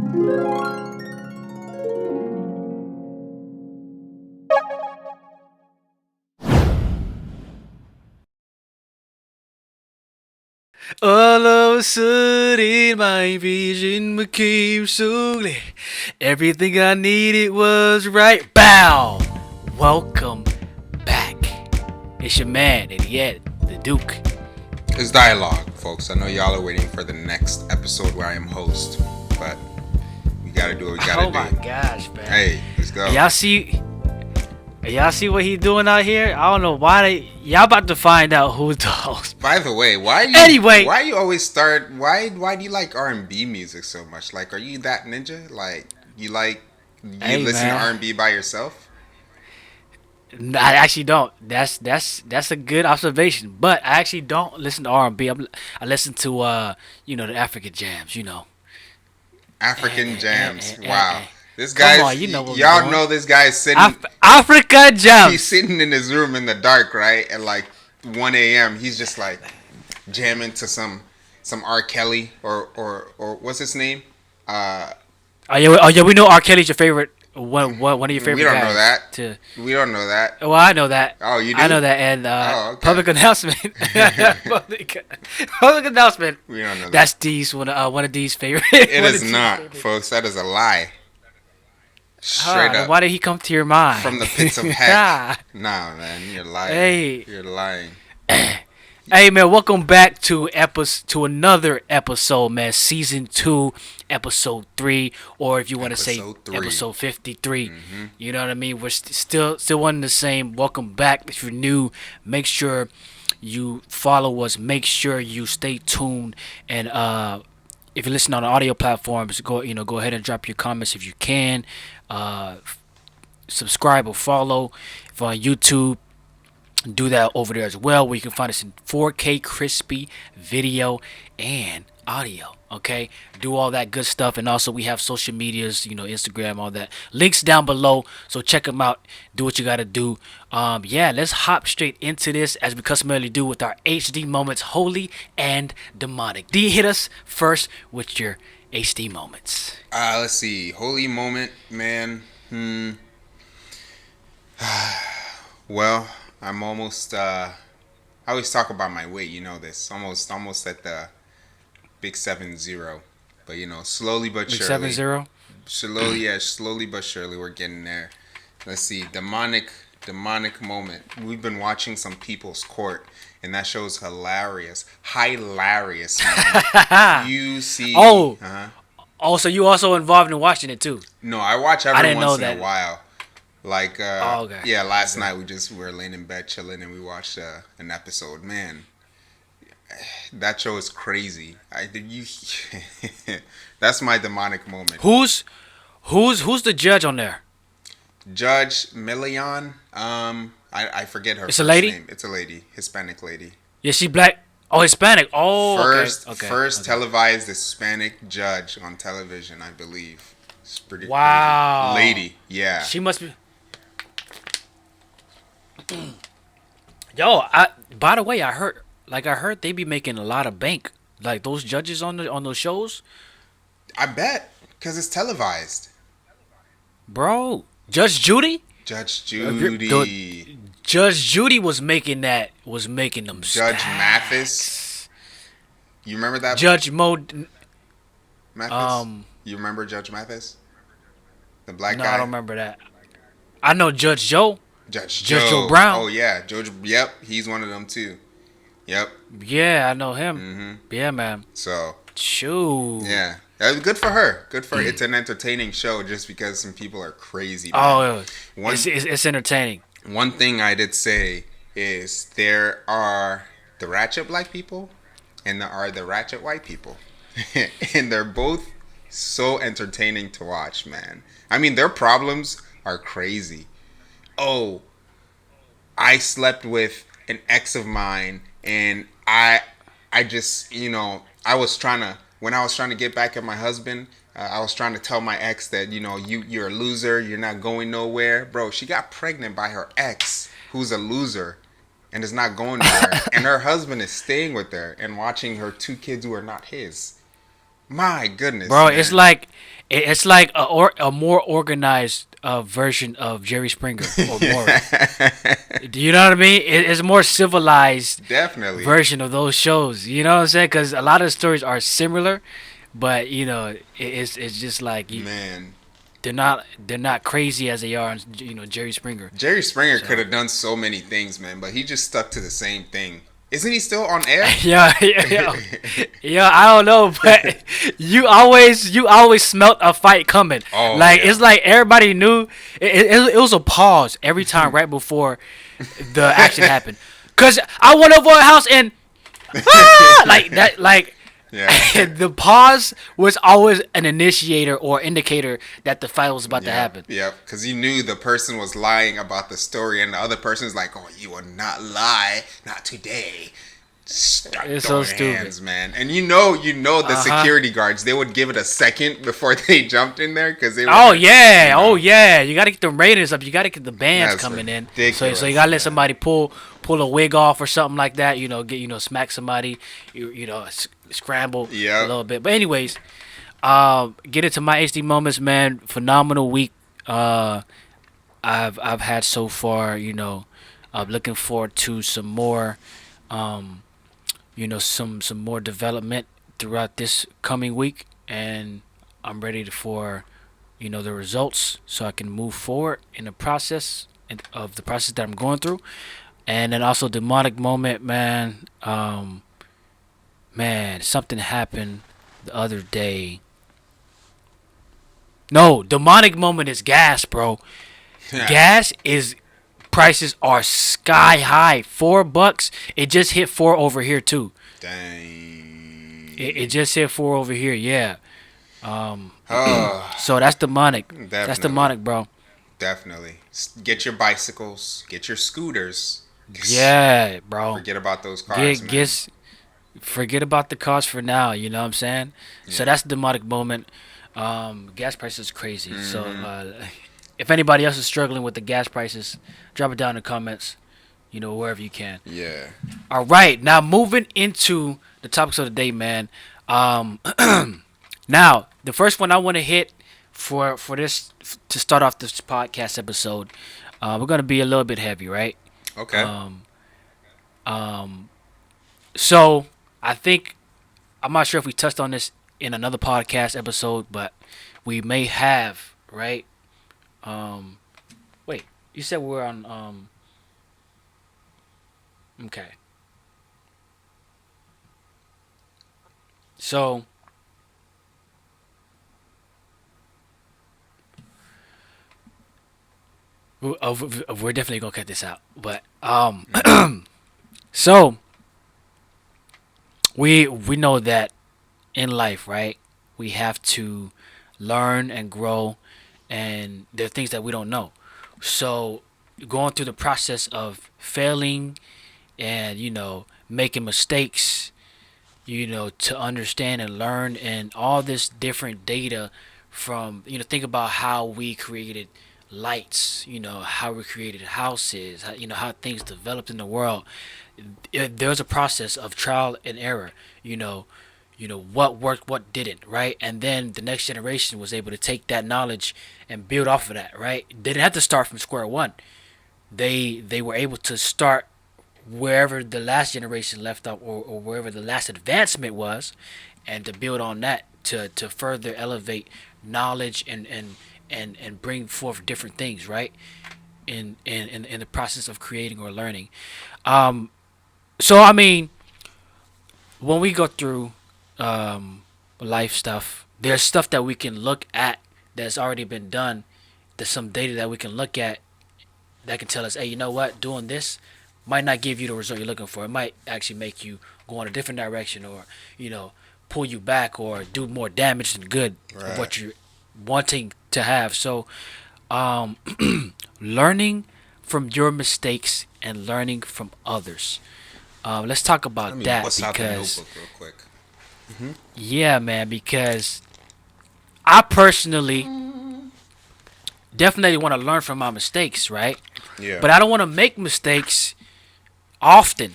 All of a sudden, my vision became so clear. Everything I needed was right. Bow! Welcome back. It's your man, EddyEd, the Duke. It's dialogue, folks. I know y'all are waiting for the next episode where I am host, but we gotta do what we gotta do. Oh my gosh, man. Hey, let's go. Y'all see what he's doing out here? I don't know why y'all about to find out who's the host. By the way, why you always start? Why do you like R&B music so much? Like, are you that ninja? Like, you listen to R&B by yourself? I actually don't. That's a good observation. But I actually don't listen to R&B. I listen to the African jams. African jams. Wow. This guy, y'all know this guy is sitting. Africa jams. He's sitting in his room in the dark, right? At like 1 a.m. He's just like jamming to some R. Kelly or what's his name? Oh yeah. We know R. Kelly's your favorite. One of your favorite. We don't guys know that. We don't know that. Well, I know that. Oh, you do? I know that. And okay. public announcement. public announcement. We don't know that. That's D's one of D's favorite. It is not, folks. That is a lie. Straight up. Why did he come to your mind? From the pits of heck. Nah, man, you're lying. Hey, you're lying. Hey, man, welcome back to another episode, man. Season 2, episode 3, or if you want to say episode 53. Mm-hmm. You know what I mean? We're still one and the same. Welcome back. If you're new, make sure you follow us. Make sure you stay tuned. And if you listen on audio platforms, go ahead and drop your comments if you can. Subscribe or follow. If on YouTube, do that over there as well, where you can find us in 4K crispy video and audio. Okay, do all that good stuff. And also we have social medias, Instagram, all that, links down below, so check them out. Do what you gotta do. Let's hop straight into this, as we customarily do, with our HD moments, holy and demonic. D, hit us first with your HD moments. Let's see. Holy moment, man. Well, I'm almost I always talk about my weight, you know this. Almost at the big 7-0. But slowly but surely. 7-0? Slowly but surely we're getting there. Let's see. Demonic moment. We've been watching some People's Court, and that show's hilarious. Hilarious, man. You see. Oh, so you also involved in watching it too? No, I watch every once in a while. Like, last night we were laying in bed chilling, and we watched an episode. Man, that show is crazy. That's my demonic moment. Who's the judge on there? Judge Milian. I forget her. It's a lady. Name. It's a lady, Hispanic lady. Yeah, she black. Oh, Hispanic. Oh, first televised Hispanic judge on television, I believe. It's pretty wow. Crazy. Lady, yeah. She must be. Yo, by the way, I heard they be making a lot of bank, like those judges on those shows. I bet, cause it's televised. Bro, Judge Judy. Judge Judy was making them. Judge Mathis. You remember that? Judge Mathis. You remember Judge Mathis? The black guy. No, I don't remember that. I know Judge Joe. Judge Joe Brown. Oh yeah, Judge. Yep, he's one of them too. Yep. Yeah, I know him. Mm-hmm. Yeah, man. So. Shoo. Yeah. Good for her. Good for her. It's an entertaining show, just because some people are crazy. Man. Oh, it's entertaining. One thing I did say is there are the ratchet black people and there are the ratchet white people. And they're both so entertaining to watch, man. I mean, their problems are crazy. Oh, I slept with an ex of mine, and I just, I was trying to get back at my husband. I was trying to tell my ex that, you're a loser, you're not going nowhere. Bro, she got pregnant by her ex, who's a loser and is not going nowhere. And her husband is staying with her and watching her 2 kids who are not his. My goodness, bro, man. It's like a more organized version of Jerry Springer or Maury. Do you know what I mean? It's a more civilized Definitely, version of those shows. You know what I'm saying? Because a lot of the stories are similar, but it's just like man. they're not crazy as they are on Jerry Springer. Jerry Springer could So have done so many things, man, but he just stuck to the same thing. Isn't he still on air? yeah. I don't know, but you always smelt a fight coming. Oh Like yeah. it's like everybody knew. It was a pause every time right before the action happened. Cause I went over a house and like that, like Yeah. the pause was always an initiator or indicator that the fight was about to Yeah, happen. yeah, because you knew the person was lying about the story, and the other person's like, "Oh, you will not lie, not today." Start It's so throwing stupid. hands, man. And the Uh huh. security guards, they would give it a second before they jumped in there because they were Oh like, yeah, you oh know, yeah. You gotta get the ratings up. You gotta get the bands that's coming in. So you ridiculous, gotta let man. somebody pull a wig off or something like that. Smack somebody. Scramble a Yep. little bit. But anyways, get into my HD moments, man. Phenomenal week. I've had so far. I'm looking forward to some more. Um, some more development throughout this coming week, and I'm ready for the results so I can move forward in the process of the process that I'm going through. And then also demonic moment, man. Man, something happened the other day. No, demonic moment is gas, bro. Yeah. Gas is prices are sky high. $4. It just hit four over here too. It Dang. just hit four over here. Yeah. Um. Oh, So that's demonic. That's definitely, demonic, bro. definitely. Get your bicycles, get your scooters. Yeah, bro. Forget about those cars, Get man. get forget about the cost for now. You know what I'm saying? So Yeah. that's the demonic moment. Gas prices is crazy. So Hmm. if anybody else is struggling with the gas prices, drop it down in the comments. Wherever you can. Yeah. All right, now moving into the topics of the day, man. Um, now the first one I want to hit for this to start off this podcast episode, we're gonna be a little bit heavy, right? Okay. Um, um, so I think I'm not sure if we touched on this in another podcast episode, but we may have, right? Um, wait, you said we're on. Okay, so we're definitely gonna cut this out, but so we know that in life, right? We have to learn and grow, and there are things that we don't know. So going through the process of failing and making mistakes, to understand and learn and all this different data from think about how we created lights, how we created houses, how things developed in the world. There's a process of trial and error. you know what worked, what didn't, right? And then the next generation was able to take that knowledge and build off of that, right? They didn't have to start from square one. They were able to start wherever the last generation left off, or wherever the last advancement was, and to build on that to further elevate knowledge and bring forth different things, right? In the process of creating or learning. So I mean, when we go through life stuff, there's stuff that we can look at that's already been done. There's some data that we can look at that can tell us, hey, you know what, doing this might not give you the result you're looking for. It might actually make you go in a different direction, or pull you back, or do more damage than good of Right. what you're wanting to have. So, um, learning from your mistakes and learning from others. Let's talk Let about me that bust out the because notebook real quick. yeah, man. Because I personally definitely want to learn from my mistakes, right? Yeah. But I don't want to make mistakes often,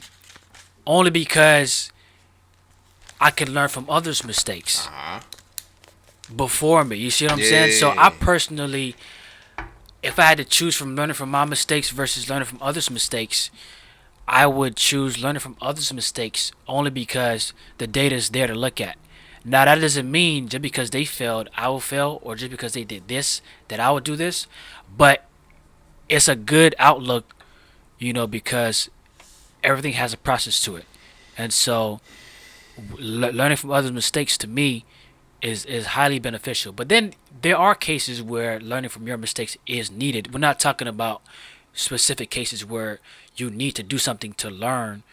only because I can learn from others' mistakes. Uh huh. before me. You see what I'm saying? So I Yeah. personally, if I had to choose from learning from my mistakes versus learning from others' mistakes, I would choose learning from others' mistakes only because the data is there to look at. Now that doesn't mean just because they failed, I will fail, or just because they did this that I would do this. But it's a good outlook, because everything has a process to it, and so learning from others' mistakes to me is highly beneficial. But then there are cases where learning from your mistakes is needed. We're not talking about specific cases where you need to do something to learn,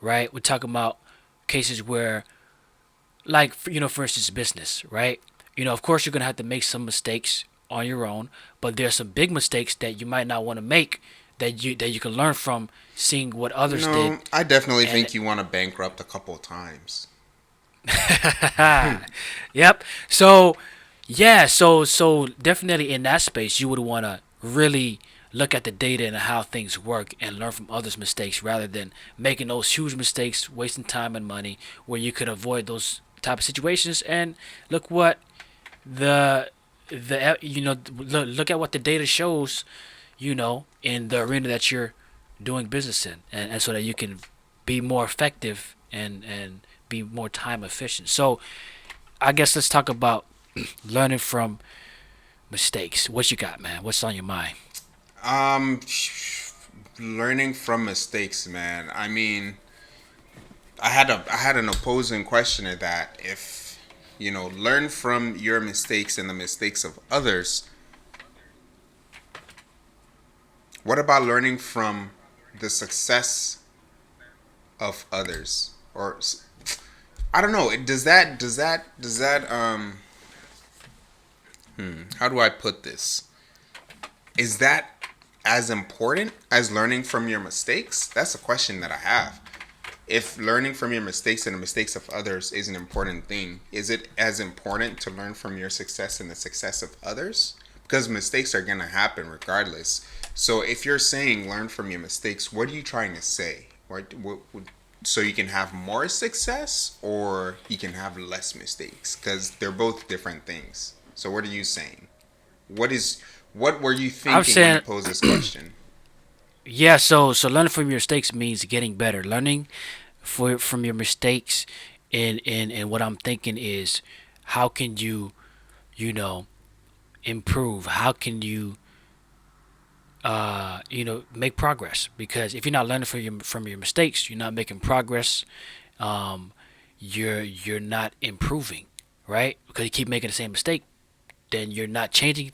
right? We're talking about cases where, like, for instance, business, right? Of course, you're gonna have to make some mistakes on your own, but there's some big mistakes that you might not want to make that you can learn from seeing what others did. I definitely And think you want to bankrupt a couple of times. yep. So yeah, so definitely in that space, you would want to really look at the data and how things work and learn from others' mistakes rather than making those huge mistakes, wasting time and money where you could avoid those type of situations. And look what the look at what the data shows, in the arena that you're doing business in, and so that you can be more effective and be more time efficient. So I guess let's talk about learning from mistakes. What you got, man? What's on your mind? Um, Learning from mistakes, man. I mean, I had an opposing question to that. If learn from your mistakes and the mistakes of others, what about learning from the success of others? Or I don't know. How do I put this? Is that as important as learning from your mistakes? That's a question that I have. If learning from your mistakes and the mistakes of others is an important thing, is it as important to learn from your success and the success of others? Because mistakes are going to happen regardless. So if you're saying learn from your mistakes, what are you trying to say? So you can have more success or you can have less mistakes? Because they're both different things. So what are you saying? What is what were you I'm thinking when you saying, posed this question? yeah. So learning from your mistakes means getting better. Learning from your mistakes, and what I'm thinking is, how can you, you know, improve? How can you, make progress? Because if you're not learning from your mistakes, you're not making progress. Um, you're not improving, right? Because you keep making the same mistake, then you're not changing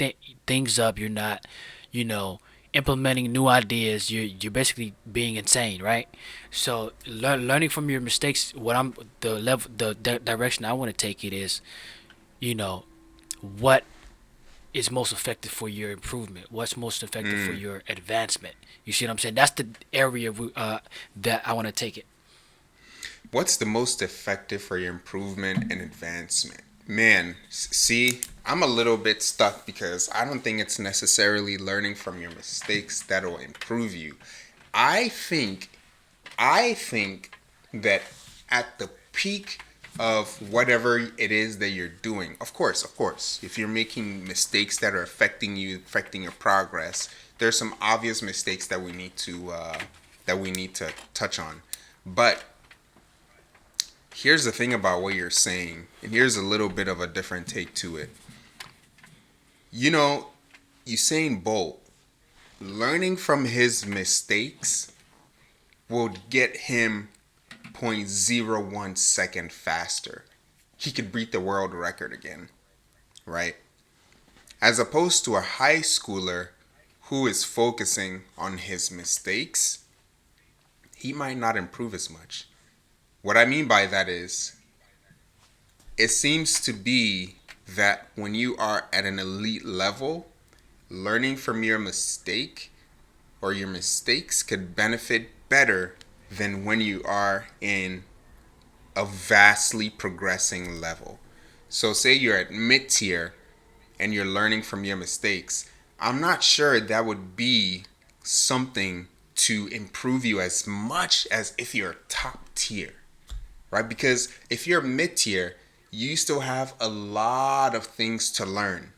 things up. You're not, you know, implementing new ideas. You're basically being insane, right? So learning from your mistakes. What I'm the level, the direction I want to take it is, you know, what is most effective for your improvement. What's most effective for Mm. your advancement. You see what I'm saying? That's the area that I want to take it. What's the most effective for your improvement and advancement? Man, see, I'm a little bit stuck because I don't think it's necessarily learning from your mistakes that'll improve you. I think I think that at the peak of whatever it is that you're doing, of course, if you're making mistakes that are affecting you, affecting your progress, there's some obvious mistakes that we need to touch on. But here's the thing about what you're saying, and here's a little bit of a different take to it. You know, Usain Bolt, learning from his mistakes will get him zero point zero 0.01 second faster. He could beat the world record again, right? As opposed to a high schooler who is focusing on his mistakes, he might not improve as much. What I mean by that is, it seems to be that when you are at an elite level, learning from your mistake or your mistakes could benefit better than when you are in a vastly progressing level. So, say you're at mid tier and you're learning from your mistakes, I'm not sure that would be something to improve you as much as if you're top tier, right? Because if you're mid tier, you still have a lot of things to learn,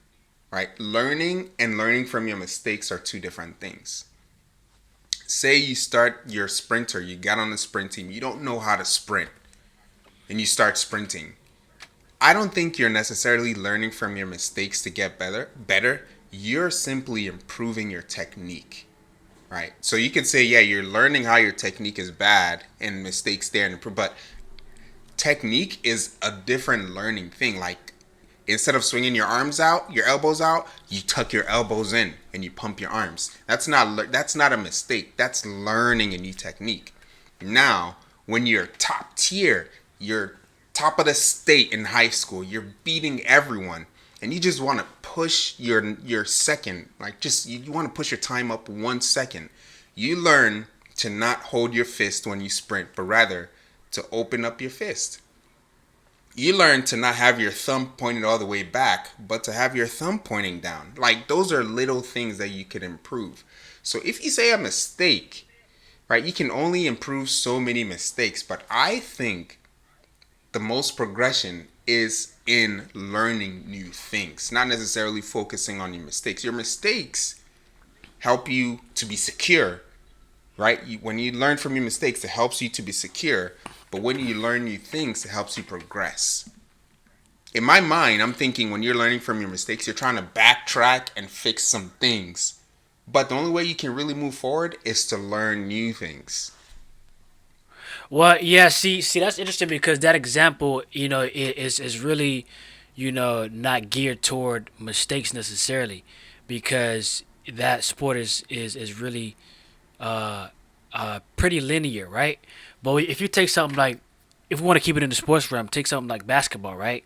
right? Learning and learning from your mistakes are two different things. Say you start your sprinter, you got on the sprint team, you don't know how to sprint, and you start sprinting. I don't think you're necessarily learning from your mistakes to get better. You're simply improving your technique, right? So you could say, yeah, you're learning how your technique is bad and mistakes there and improve, but technique is a different learning thing. Like, instead of swinging your arms out, your elbows out, you tuck your elbows in and you pump your arms. That's not a mistake. That's learning a new technique. Now, when you're top tier, you're top of the state in high school, you're beating everyone, and you just want to push your second, like, just you want to push your time up 1 second. You learn to not hold your fist when you sprint, but rather to open up your fist. You learn to not have your thumb pointed all the way back, but to have your thumb pointing down. Like, those are little things that you could improve. So if you say a mistake, right, you can only improve so many mistakes. But I think the most progression is in learning new things, not necessarily focusing on your mistakes. Your mistakes help you to be secure, right? When you learn from your mistakes, it helps you to be secure. But when you learn new things, it helps you progress. In my mind, I'm thinking when you're learning from your mistakes, you're trying to backtrack and fix some things. But the only way you can really move forward is to learn new things. Well, yeah. See, that's interesting because that example, is really, not geared toward mistakes necessarily, because that sport is really pretty linear, right? But if you take something like, if we want to keep it in the sports realm, take something like basketball, right?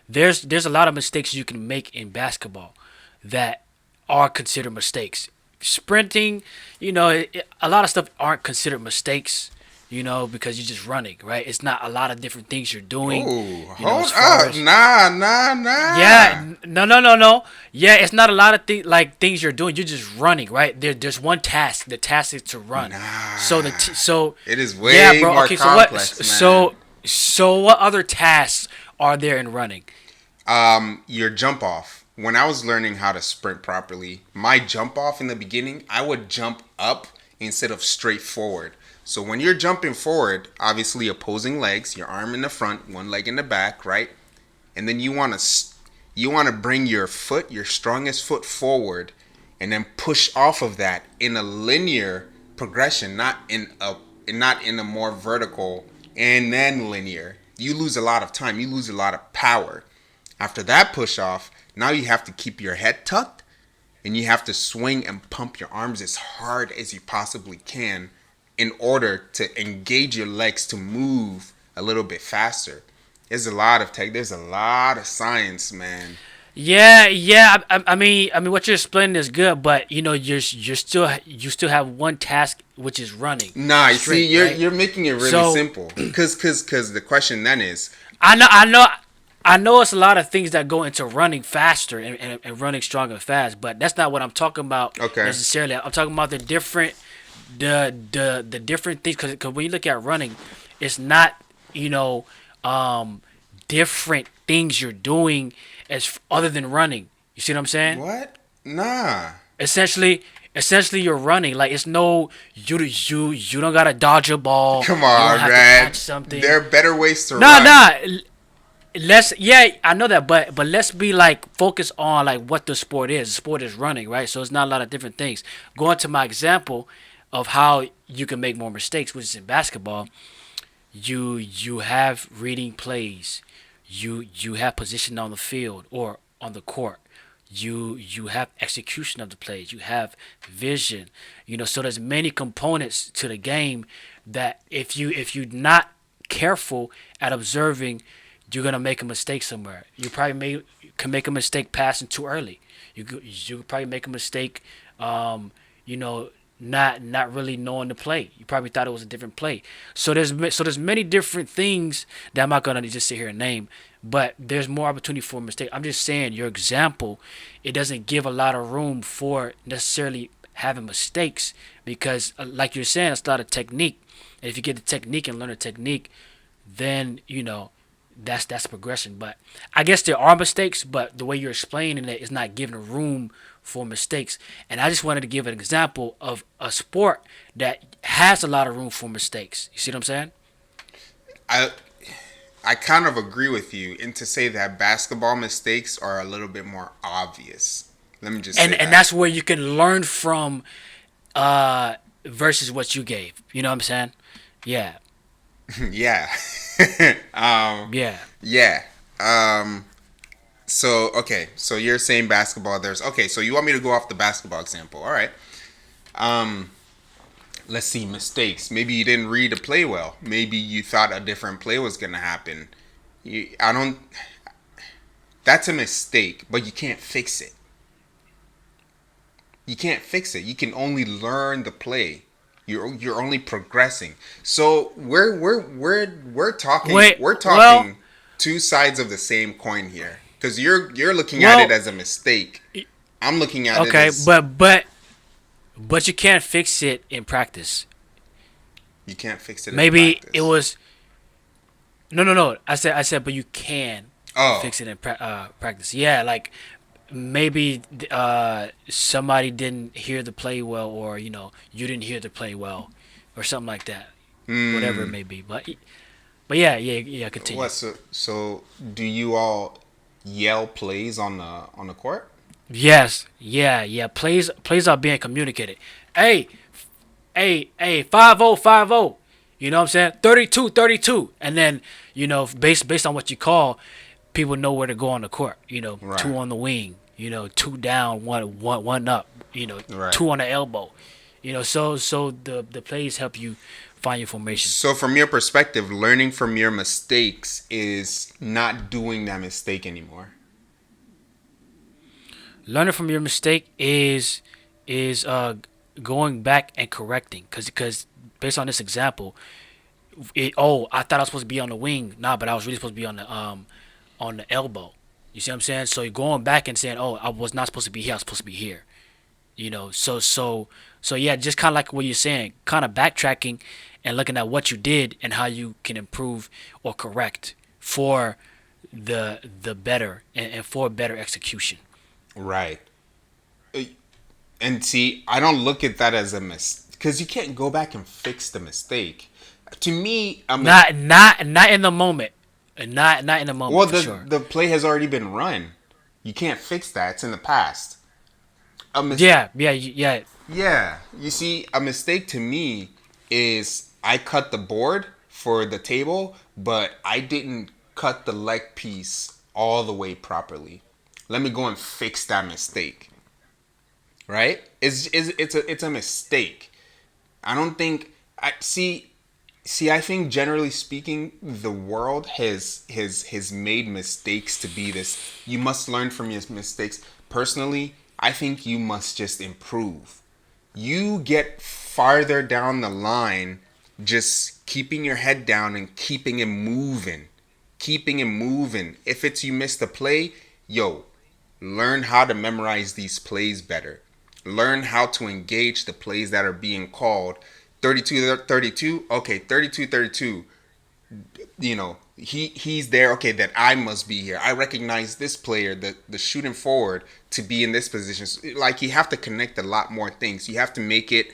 There's a lot of mistakes you can make in basketball that are considered mistakes. Sprinting, a lot of stuff aren't considered mistakes, because you're just running, right? It's not a lot of different things you're doing, Oh, as hold far up. as, Nah, nah, yeah, nah. no, no, no, no. Yeah, it's not a lot of things you're doing. You're just running, right? There's one task. The task is to run. So Nah. It is yeah, way bro. more Okay, so what? complex, man. So what other tasks are there in running? Your jump off. When I was learning how to sprint properly, my jump off in the beginning, I would jump up instead of straight forward. So when you're jumping forward, obviously opposing legs, your arm in the front, one leg in the back, right? And then you want to bring your foot, your strongest foot forward, and then push off of that in a linear progression, not in a more vertical and then linear. You lose a lot of time, you lose a lot of power. After that push off, now you have to keep your head tucked and you have to swing and pump your arms as hard as you possibly can in order to engage your legs to move a little bit faster. There's a lot of tech. There's a lot of science, man. Yeah, yeah. I mean, what you're explaining is good, but you still have one task, which is running Nah, you see, straight, you're right? you're making it really So simple. Cause the question then is, I know it's a lot of things that go into running faster and running strong and fast, but that's not what I'm talking about okay, necessarily. I'm talking about the different things, because when you look at running, it's not, you know um different things you're doing as other than running. You see what I'm saying? what? Nah, Essentially you're running, like, it's no, you don't gotta dodge a ball, come you don't on, have to catch man. something. There are better ways to Nah, run. nah. Let's, yeah, I know that, but let's be like focused on like what the sport is. The sport is running, right? So it's not a lot of different things. Going to my example of how you can make more mistakes, which is in basketball. You have reading plays, you have position on the field or on the court, you have execution of the plays, you have vision. So there's many components to the game that if you're not careful at observing, you're gonna make a mistake somewhere. You probably can make a mistake passing too early. You could probably make a mistake, um, you know, not really knowing the play. You probably thought it was a different play. So there's many different things that I'm not gonna just sit here and name, but there's more opportunity for a mistake. I'm just saying your example, it doesn't give a lot of room for necessarily having mistakes, because like you're saying, it's a lot of technique. And if you get the technique and learn the technique, then that's progression. But I guess there are mistakes, but the way you're explaining it is not giving room for mistakes. And I just wanted to give an example of a sport that has a lot of room for mistakes. You see what I'm saying? I I kind of agree with you, and to say that basketball mistakes are a little bit more obvious. Let me just say And that. that's where you can learn from versus what you gave. You know what I'm saying? Yeah, Yeah. um, yeah. yeah. Um, so okay, so you're saying basketball. There's okay. So you want me to go off the basketball example? All right. Um, let's see mistakes. Maybe you didn't read a play well. Maybe you thought a different play was gonna happen. I don't. That's a mistake, but you can't fix it. You can't fix it. You can only learn the play. You're only progressing. So Wait, we're well, talking two sides of the same coin here. Because you're looking at it well, as a mistake. I'm looking at it okay, as but you can't fix it in practice. you can't fix it in Maybe it practice. was no. I said, but you can Oh, fix it in practice. Yeah, like maybe somebody didn't hear the play well, or you didn't hear the play well, or something like that. Whatever it hmm. may be, but yeah. Continue. What? So do you all yell plays on the court? Yes, yeah. Plays are being communicated. Hey, hey, 5-0, 5-0. You know what I'm saying? 32, 32. And then, based on what you call, people know where to go on the court. Right. Two on the wing, two down, one up, Right. two on the elbow. So the plays help you find your formation. So, from your perspective, learning from your mistakes is not doing that mistake anymore. Learning from your mistake is going back and correcting, because based on this example, I thought I was supposed to be on the wing. Nah, but I was really supposed to be on the elbow. You see what I'm saying? So you're going back and saying, oh, I was not supposed to be here. I was supposed to be here. So yeah, just kind of like what you're saying, kind of backtracking and looking at what you did and how you can improve or correct for the better, and for better execution. Right. Uh, And see, I don't look at that as a mistake because you can't go back and fix the mistake. To me, Not in the moment. Not in the moment well, for sure. the play has already been run. You can't fix that. It's in the past. A mis- Yeah. Yeah, you see, a mistake to me is I cut the board for the table, but I didn't cut the leg piece all the way properly. Let me go and fix that mistake. Right? It's a mistake. I don't think I see. I think generally speaking, the world has made mistakes to be this. You must learn from your mistakes. Personally, I think you must just improve. You get farther down the line just keeping your head down and keeping it moving. Keeping it moving. If it's you missed a play, yo, learn how to memorize these plays better. Learn how to engage the plays that are being called. 32 32. Okay, 32 32. He's there. Okay, that I must be here. I recognize this player, the shooting forward, to be in this position. Like, you have to connect a lot more things. You have to make it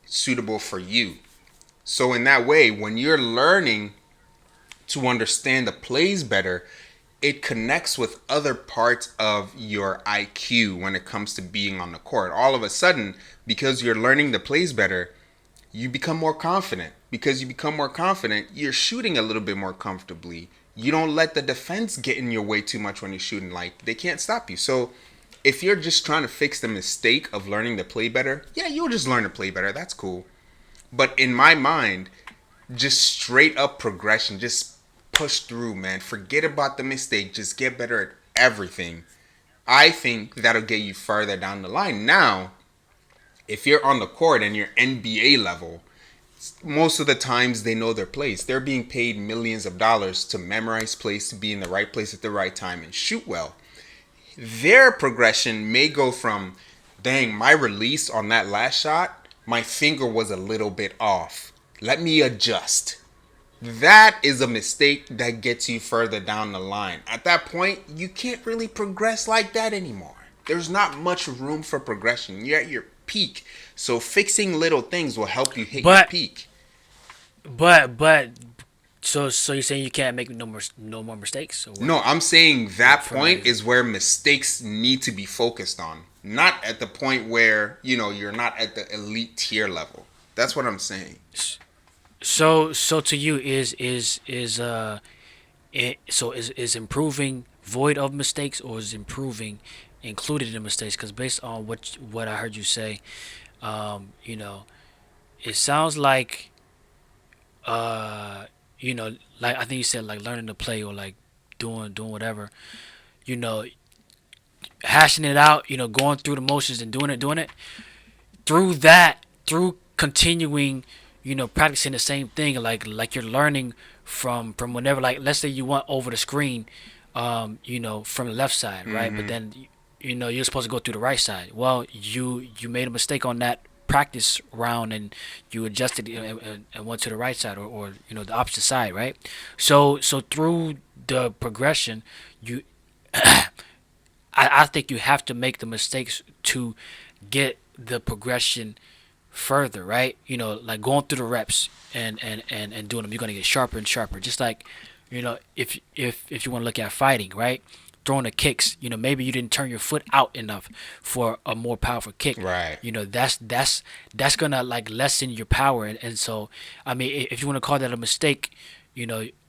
suitable for you. So in that way, when you're learning to understand the plays better, it connects with other parts of your IQ when it comes to being on the court. All of a sudden, because you're learning the plays better, you become more confident. Because you become more confident, you're shooting a little bit more comfortably. You don't let the defense get in your way too much when you're shooting. Like, they can't stop you. So if you're just trying to fix the mistake of learning to play better, yeah, you'll just learn to play better. That's cool. But in my mind, just straight up progression, just push through, man. Forget about the mistake. Just get better at everything. I think that'll get you further down the line. Now, if you're on the court and you're NBA level, most of the times they know their place. They're being paid millions of dollars to memorize plays, to be in the right place at the right time and shoot well. Their progression may go from, dang, my release on that last shot, my finger was a little bit off. Let me adjust. that is a mistake that gets you further down the line. At that point, you can't really progress like that anymore. There's not much room for progression. You're at your peak. So fixing little things will help you hit your But peak. but so you're saying you can't make no more mistakes or what? No, I'm saying that For like point is where mistakes need to be focused on. Not at the point where, you're not at the elite tier level. That's what I'm saying. so to you is improving void of mistakes or is improving included in mistakes? Because based on what I heard you say, you know, it sounds like you know, like I think you said like learning to play or like doing whatever, you know, hashing it out, going through the motions and doing it through that, through continuing, practicing the same thing, like you're learning from whenever, like let's say you went over the screen, from the left side, right? But Mm-hmm. then you're supposed to go through the right side. Well, you made a mistake on that practice round and you adjusted and went to the right side or the opposite side, right? So through the progression, you I think you have to make the mistakes to get the progression further, right? Like going through the reps and doing them, you're gonna get sharper and sharper. Just like, if you want to look at fighting, right? Throwing the kicks, maybe you didn't turn your foot out enough for a more powerful kick. Right. That's gonna like lessen your power, and so I mean, if you want to call that a mistake,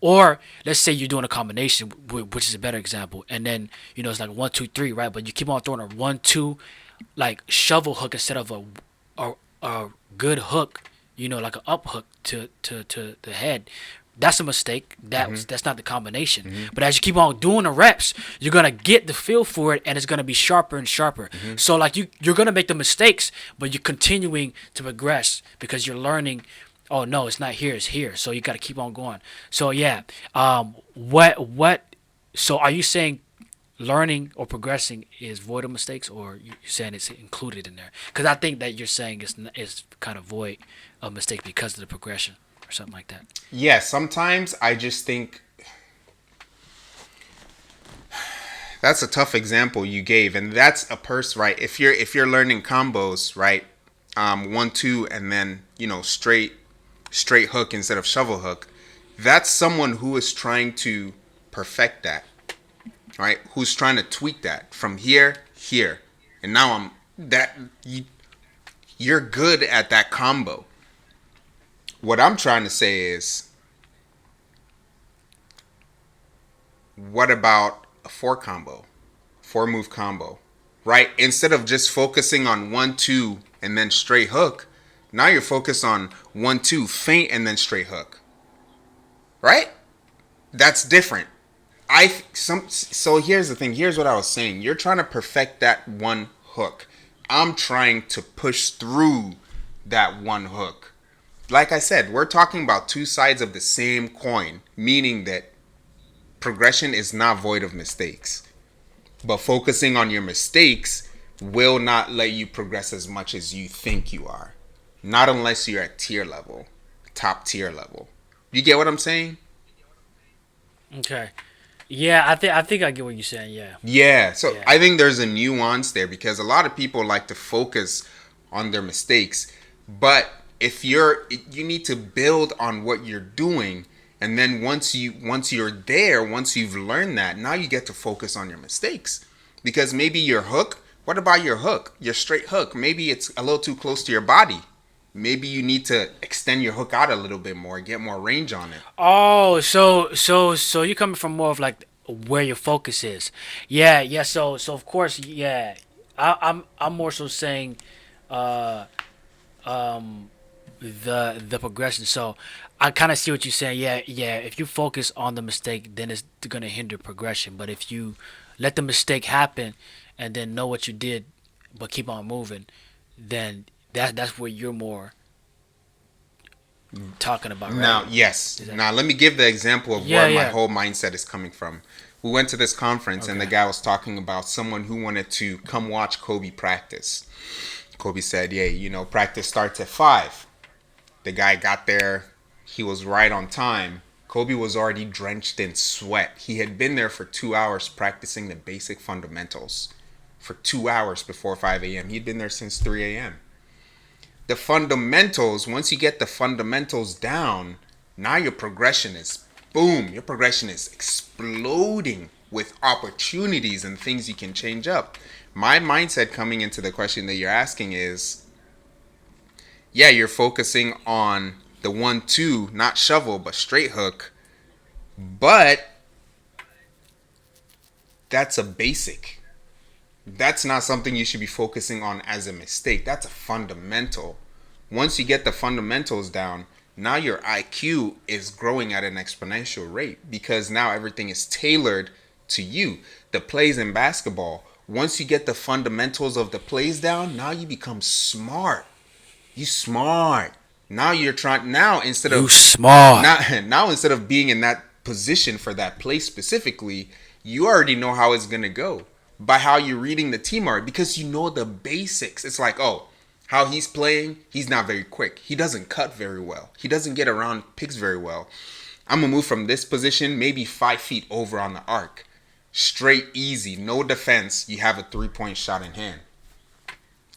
or let's say you're doing a combination, which is a better example, and then it's like 1 2 3, right? But you keep on throwing a 1 2, like shovel hook instead of a good hook, like an up hook to the head. That's a mistake. Mm-hmm. That's not the combination. Mm-hmm. But as you keep on doing the reps, you're gonna get the feel for it, and it's gonna be sharper and sharper. Mm-hmm. So like you're gonna make the mistakes, but you're continuing to progress because you're learning. Oh no, it's not here. It's here. So you got to keep on going. So yeah. What? So are you saying learning or progressing is void of mistakes, or you saying it's included in there? Because I think that you're saying it's kind of void of mistakes because of the progression or something like that. Yeah, sometimes I just think that's a tough example you gave, and that's a right. If you're learning combos, right, 1 2, and then straight hook instead of shovel hook, that's someone who is trying to perfect that, right? Who's trying to tweak that from here, and now you're good at that combo. What I'm trying to say is, what about a four move combo, right? Instead of just focusing on 1 2 and then straight hook, now you're focused on 1 2 feint and then straight hook, right? That's different. So here's the thing. Here's what I was saying. You're trying to perfect that one hook. I'm trying to push through that one hook. Like I said, we're talking about two sides of the same coin, meaning that progression is not void of mistakes. But focusing on your mistakes will not let you progress as much as you think you are. Not unless you're at tier level, top tier level. You get what I'm saying? Okay. Yeah, I think I get what you're saying. Yeah. Yeah. So Yeah. I think there's a nuance there because a lot of people like to focus on their mistakes, but you need to build on what you're doing, and then once you're there, once you've learned that, now you get to focus on your mistakes. Because maybe your hook, what about your hook? Your straight hook, maybe it's a little too close to your body. Maybe you need to extend your hook out a little bit more, get more range on it. Oh, so you're coming from more of like where your focus is. Yeah, yeah. So of course, yeah. I'm more so saying, uh, the progression. So I kind of see what you're saying. Yeah, yeah. If you focus on the mistake, then it's gonna hinder progression. But if you let the mistake happen and then know what you did, but keep on moving, then that's where you're more talking about, right? Now, yes. Is that? Now, let me give the example of Yeah, where my yeah. whole mindset is coming from. We went to this conference, and the Okay. guy was talking about someone who wanted to come watch Kobe practice. Kobe said, "Yeah, practice starts at 5." The guy got there. He was right on time. Kobe was already drenched in sweat. He had been there for 2 hours practicing the basic fundamentals. For 2 hours before 5 a.m. He'd been there since 3 a.m. The fundamentals, once you get the fundamentals down, now your progression is boom. Your progression is exploding with opportunities and things you can change up. My mindset coming into the question that you're asking is, yeah, you're focusing on the 1-2, not shovel, but straight hook. But that's a basic. That's not something you should be focusing on as a mistake. That's a fundamental. Once you get the fundamentals down, now your IQ is growing at an exponential rate because now everything is tailored to you. The plays in basketball, once you get the fundamentals of the plays down, now you become smart. You smart. Now you're trying now instead You of smart. now instead of being in that position for that play specifically, you already know how it's gonna go by how you're reading the team art because you know the basics. It's like, oh, how he's playing, he's not very quick. He doesn't cut very well. He doesn't get around picks very well. I'm gonna move from this position, maybe 5 feet over on the arc. Straight, easy, no defense. You have a 3-point shot in hand.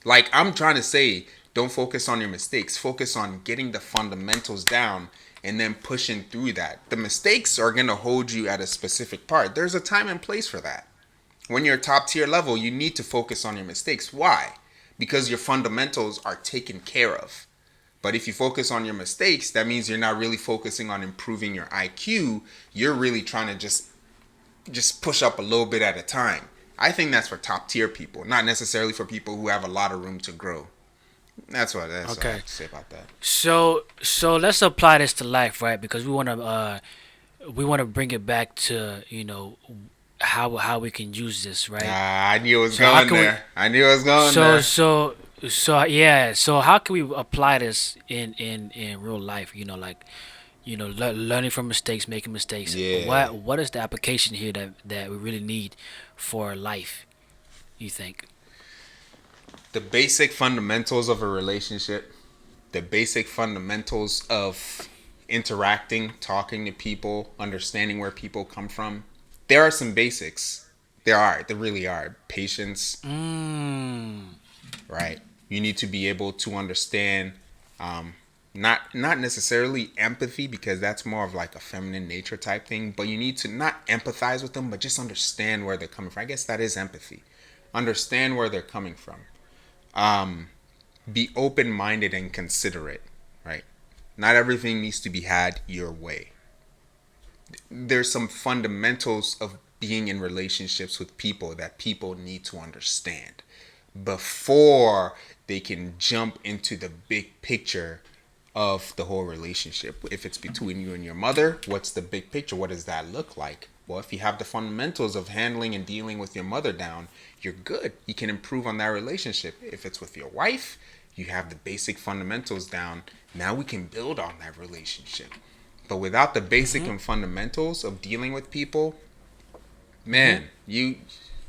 Like I'm trying to say, don't focus on your mistakes. Focus on getting the fundamentals down and then pushing through that. The mistakes are going to hold you at a specific part. There's a time and place for that. When you're top tier level, you need to focus on your mistakes. Why? Because your fundamentals are taken care of. But if you focus on your mistakes, that means you're not really focusing on improving your IQ. You're really trying to just push up a little bit at a time. I think that's for top tier people, not necessarily for people who have a lot of room to grow. That's what I Okay. have to say about that. So let's apply this to life, right? Because we want to bring it back to how we can use this, right? I knew it was So how going can we? there. I knew it was going So there. so so yeah. So how can we apply this in real life? Like learning from mistakes, making mistakes. Yeah. What is the application here that we really need for life? You think? The basic fundamentals of a relationship, the basic fundamentals of interacting, talking to people, understanding where people come from. There are some basics. There really are. Patience, Mm. right? You need to be able to understand, not necessarily empathy because that's more of like a feminine nature type thing, but you need to not empathize with them, but just understand where they're coming from. I guess that is empathy. Understand where they're coming from. Um, be open minded and considerate, right? Not everything needs to be had your way. There's some fundamentals of being in relationships with people that people need to understand before they can jump into the big picture of the whole relationship. If it's between you and your mother, what's the big picture? What does that look like? Well, if you have the fundamentals of handling and dealing with your mother down, you're good. You can improve on that relationship. If it's with your wife, you have the basic fundamentals down. Now we can build on that relationship. But without the basic Mhm. and fundamentals of dealing with people, Mhm. man,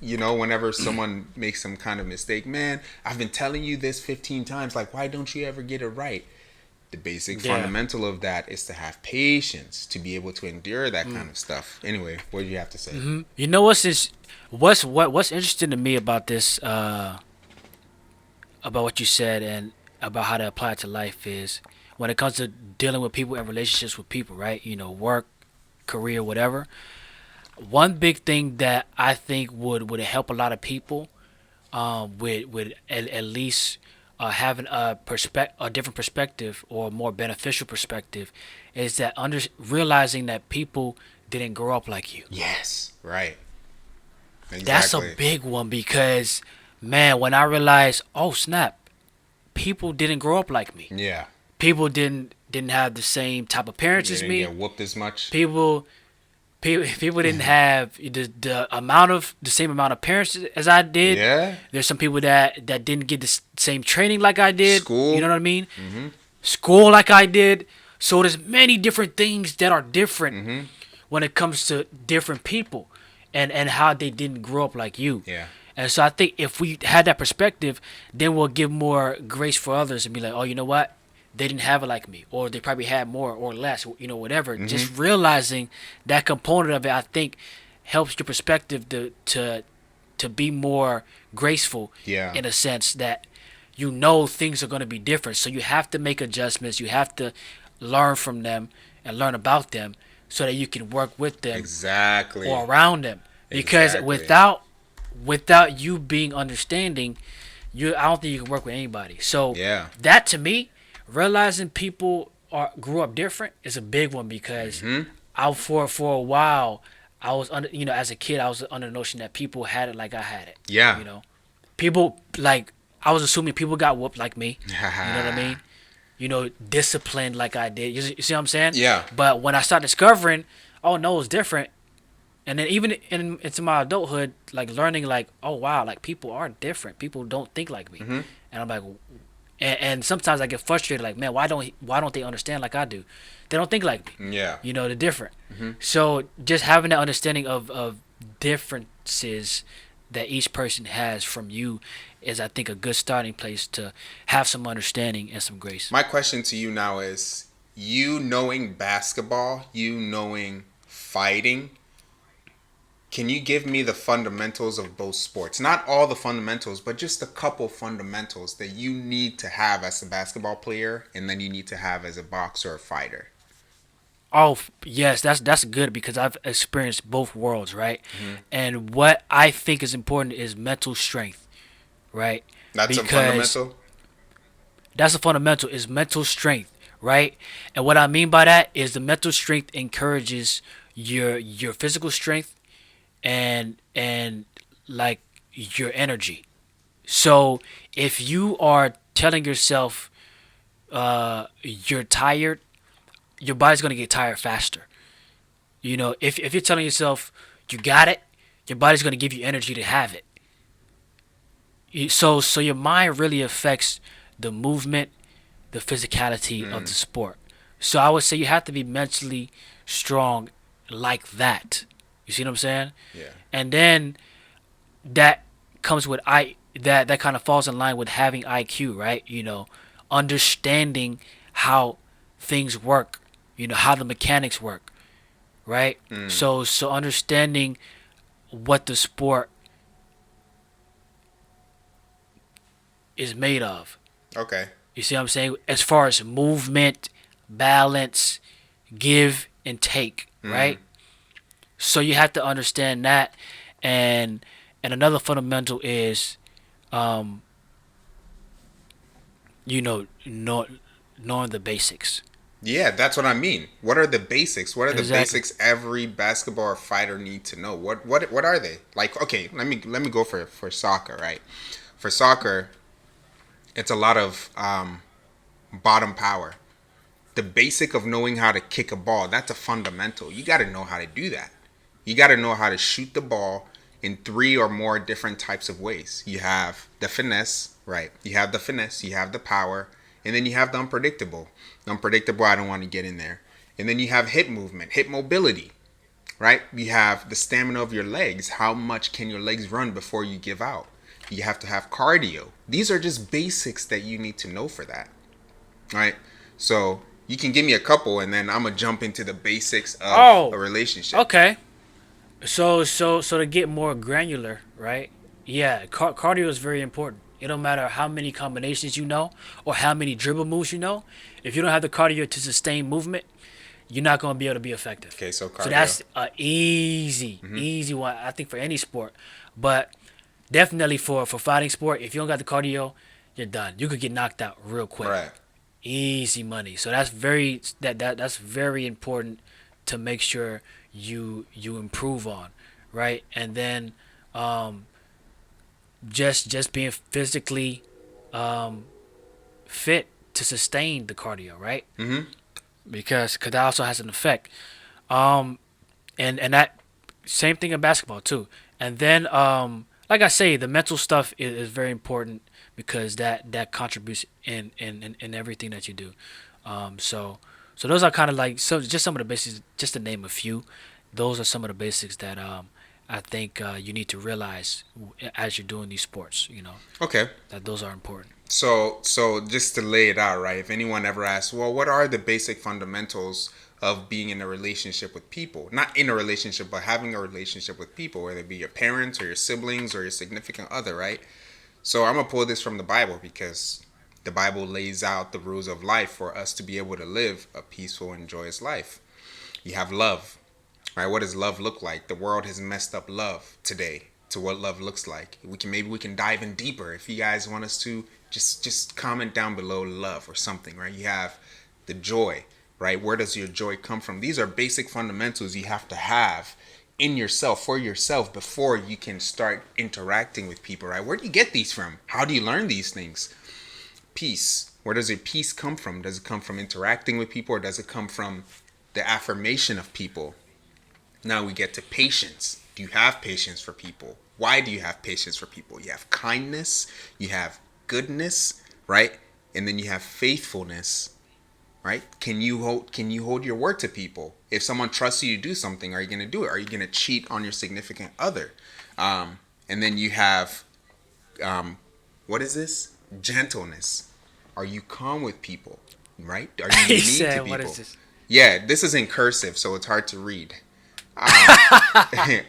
whenever someone makes some kind of mistake, man, I've been telling you this 15 times. Like, why don't you ever get it right? The basic Yeah. fundamental of that is to have patience to be able to endure that Mm. kind of stuff. Anyway, what do you have to say? You know what's interesting to me about this about what you said and about how to apply it to life is when it comes to dealing with people and relationships with people, right? Work, career, whatever. One big thing that I think would help a lot of people with at least having a different perspective or more beneficial perspective is that realizing that people didn't grow up like you. Yes, right. That's a Exactly. big one because, man, when I realized, oh snap, people didn't grow up like me. Yeah. People didn't have the same type of parents They as didn't me. get whooped as much. People people didn't have the same amount of parents as I did. Yeah. There's some people that didn't get the same training like I did. You know School. what I mean? Mm-hmm. School like I did. So there's many different things that are different Mm-hmm. when it comes to different people and how they didn't grow up like you. Yeah. And so I think if we had that perspective, then we'll give more grace for others and be like, oh, you know what? they didn't have it like me, or they probably had more or less, whatever. Mm-hmm. Just realizing that component of it, I think, helps your perspective to be more graceful, Yeah. in a sense that things are going to be different. So you have to make adjustments. You have to learn from them and learn about them so that you can work with them Exactly. or around them. Because Exactly. without you being understanding, I don't think you can work with anybody. So Yeah. that, to me, realizing people grew up different is a big one, because Mm-hmm. for a while I was under, as a kid, I was under the notion that people had it like I had it. Yeah. You know, people, like, I was assuming people got whooped like me. You know what I mean? Disciplined like I did. You see what I'm saying? Yeah. But when I started discovering, oh no, it's different. And then even into my adulthood, like learning, like, oh wow, like people are different. People don't think like me. Mm-hmm. And I'm like, and sometimes I get frustrated, like, man, why don't they understand like I do? They don't think like me. Yeah. They're different. Mm-hmm. So just having that understanding of differences that each person has from you is, I think, a good starting place to have some understanding and some grace. My question to you now is, you knowing basketball, you knowing fighting, can you give me the fundamentals of both sports? Not all the fundamentals, but just a couple fundamentals that you need to have as a basketball player and then you need to have as a boxer or fighter. Oh yes, that's good, because I've experienced both worlds, right? Mm-hmm. And what I think is important is mental strength, right? That's a Because fundamental? that's a fundamental, is mental strength, right? And what I mean by that is the mental strength encourages your physical strength and like your energy. So if you are telling yourself you're tired, your body's gonna get tired faster. If you're telling yourself you got it, your body's gonna give you energy to have it. So your mind really affects the movement, the physicality of the Mm, sport. So I would say you have to be mentally strong like that. You see what I'm saying? yeah. And then that comes with that kind of falls in line with having IQ, right? Understanding how things work, how the mechanics work, right? Mm, So understanding what the sport is made of. okay. You see what I'm saying? As far as movement, balance, give and take, Mm, right? So you have to understand that, and another fundamental is, um, knowing the basics. yeah, that's what I mean. What are the basics? What are the Exactly. basics every basketball or fighter need to know? What are they? Like, okay, let me go for soccer, right? For soccer, it's a lot of bottom power. The basic of knowing how to kick a ball, that's a fundamental. You got to know how to do that. You got to know how to shoot the ball in three or more different types of ways. You have the finesse, right? You have the finesse, you have the power, and then you have the unpredictable. The unpredictable, I don't want to get in there. And then you have hip movement, hip mobility, right? You have the stamina of your legs. How much can your legs run before you give out? You have to have cardio. These are just basics that you need to know for that, right? So you can give me a couple, and then I'm gonna jump into the basics of a Oh, relationship. okay. So to get more granular, right? Yeah, cardio is very important. It don't matter how many combinations you know or how many dribble moves you know. If you don't have the cardio to sustain movement, you're not going to be able to be effective. Okay, so So cardio. that's a easy, Mm-hmm. easy one, I think, for any sport. But definitely for fighting sport, if you don't got the cardio, you're done. You could get knocked out real quick. Right. Easy money. So that's very important to make sure you improve on, right? And then um, just being physically um, fit to sustain the cardio, right? Mm-hmm. Because that also has an effect. Um, and that same thing in basketball too. And then like I say, the mental stuff is very important, because that contributes in everything that you do. So those are kind of like, so just some of the basics, just to name a few. Those are some of the basics that I think you need to realize as you're doing these sports, Okay. that those are important. So just to lay it out, right? If anyone ever asks, well, what are the basic fundamentals of being in a relationship with people? Not in a relationship, but having a relationship with people, whether it be your parents or your siblings or your significant other, right? So I'm gonna pull this from the Bible because the Bible lays out the rules of life for us to be able to live a peaceful and joyous life. You have love, right? What does love look like? The world has messed up love today to what love looks like. We can dive in deeper if you guys want us to. Just comment down below love or something, right? You have the joy, right? Where does your joy come from? These are basic fundamentals you have to have in yourself for yourself before you can start interacting with people, right? Where do you get these from? How do you learn these things? Peace. Where does your peace come from? Does it come from interacting with people, or does it come from the affirmation of people? Now we get to patience. Do you have patience for people? Why do you have patience for people? You have kindness, you have goodness, right? And then you have faithfulness, right? Can you hold your word to people? If someone trusts you to do something, are you going to do it? Are you going to cheat on your significant other? And then you have what is this? Gentleness. Are you calm with people? Right? Are He you mean to said, "What is people? this?" Yeah, this is in cursive, so it's hard to read. Um,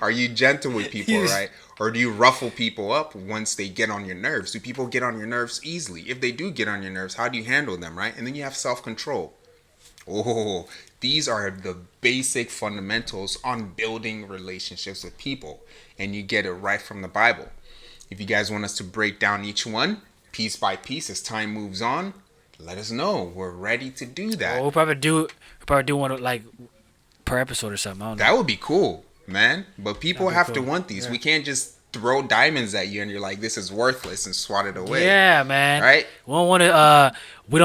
are you gentle with people, He's- right? Or do you ruffle people up once they get on your nerves? Do people get on your nerves easily? If they do get on your nerves, how do you handle them, right? And then you have self control. Oh, these are the basic fundamentals on building relationships with people. And you get it right from the Bible. If you guys want us to break down each one piece by piece as time moves on, let us know. We're ready to do Or that. we'll probably do one like per episode or something. I don't know. That would be cool, man. But people That'd be have to cool. want these. Yeah. We can't just throw diamonds at you and you're like, this is worthless and swat it away. Yeah, man. Right? We don't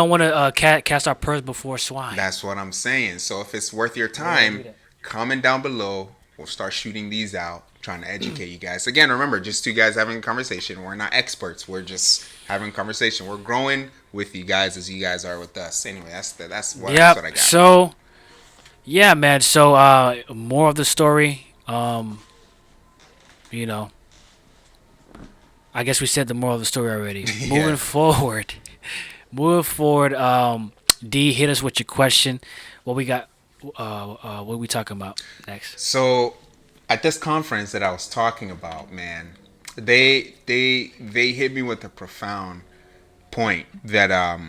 want to cast our pearls before swine. That's what I'm saying. So if it's worth your We don't wanna do time, that. comment down below. We'll start shooting these out, trying to educate you guys. Again, remember, just two guys having a conversation. We're not experts. We're just having a conversation. We're growing with you guys as you guys are with us. Anyway, that's what I Yep. got. So yeah, man. So more of the story. You know, I guess we said the moral of the story already. Yeah. Moving forward. Moving forward. D, hit us with your question. What we got? What are we talking about next? So at this conference that I was talking about, man, they hit me with a profound point that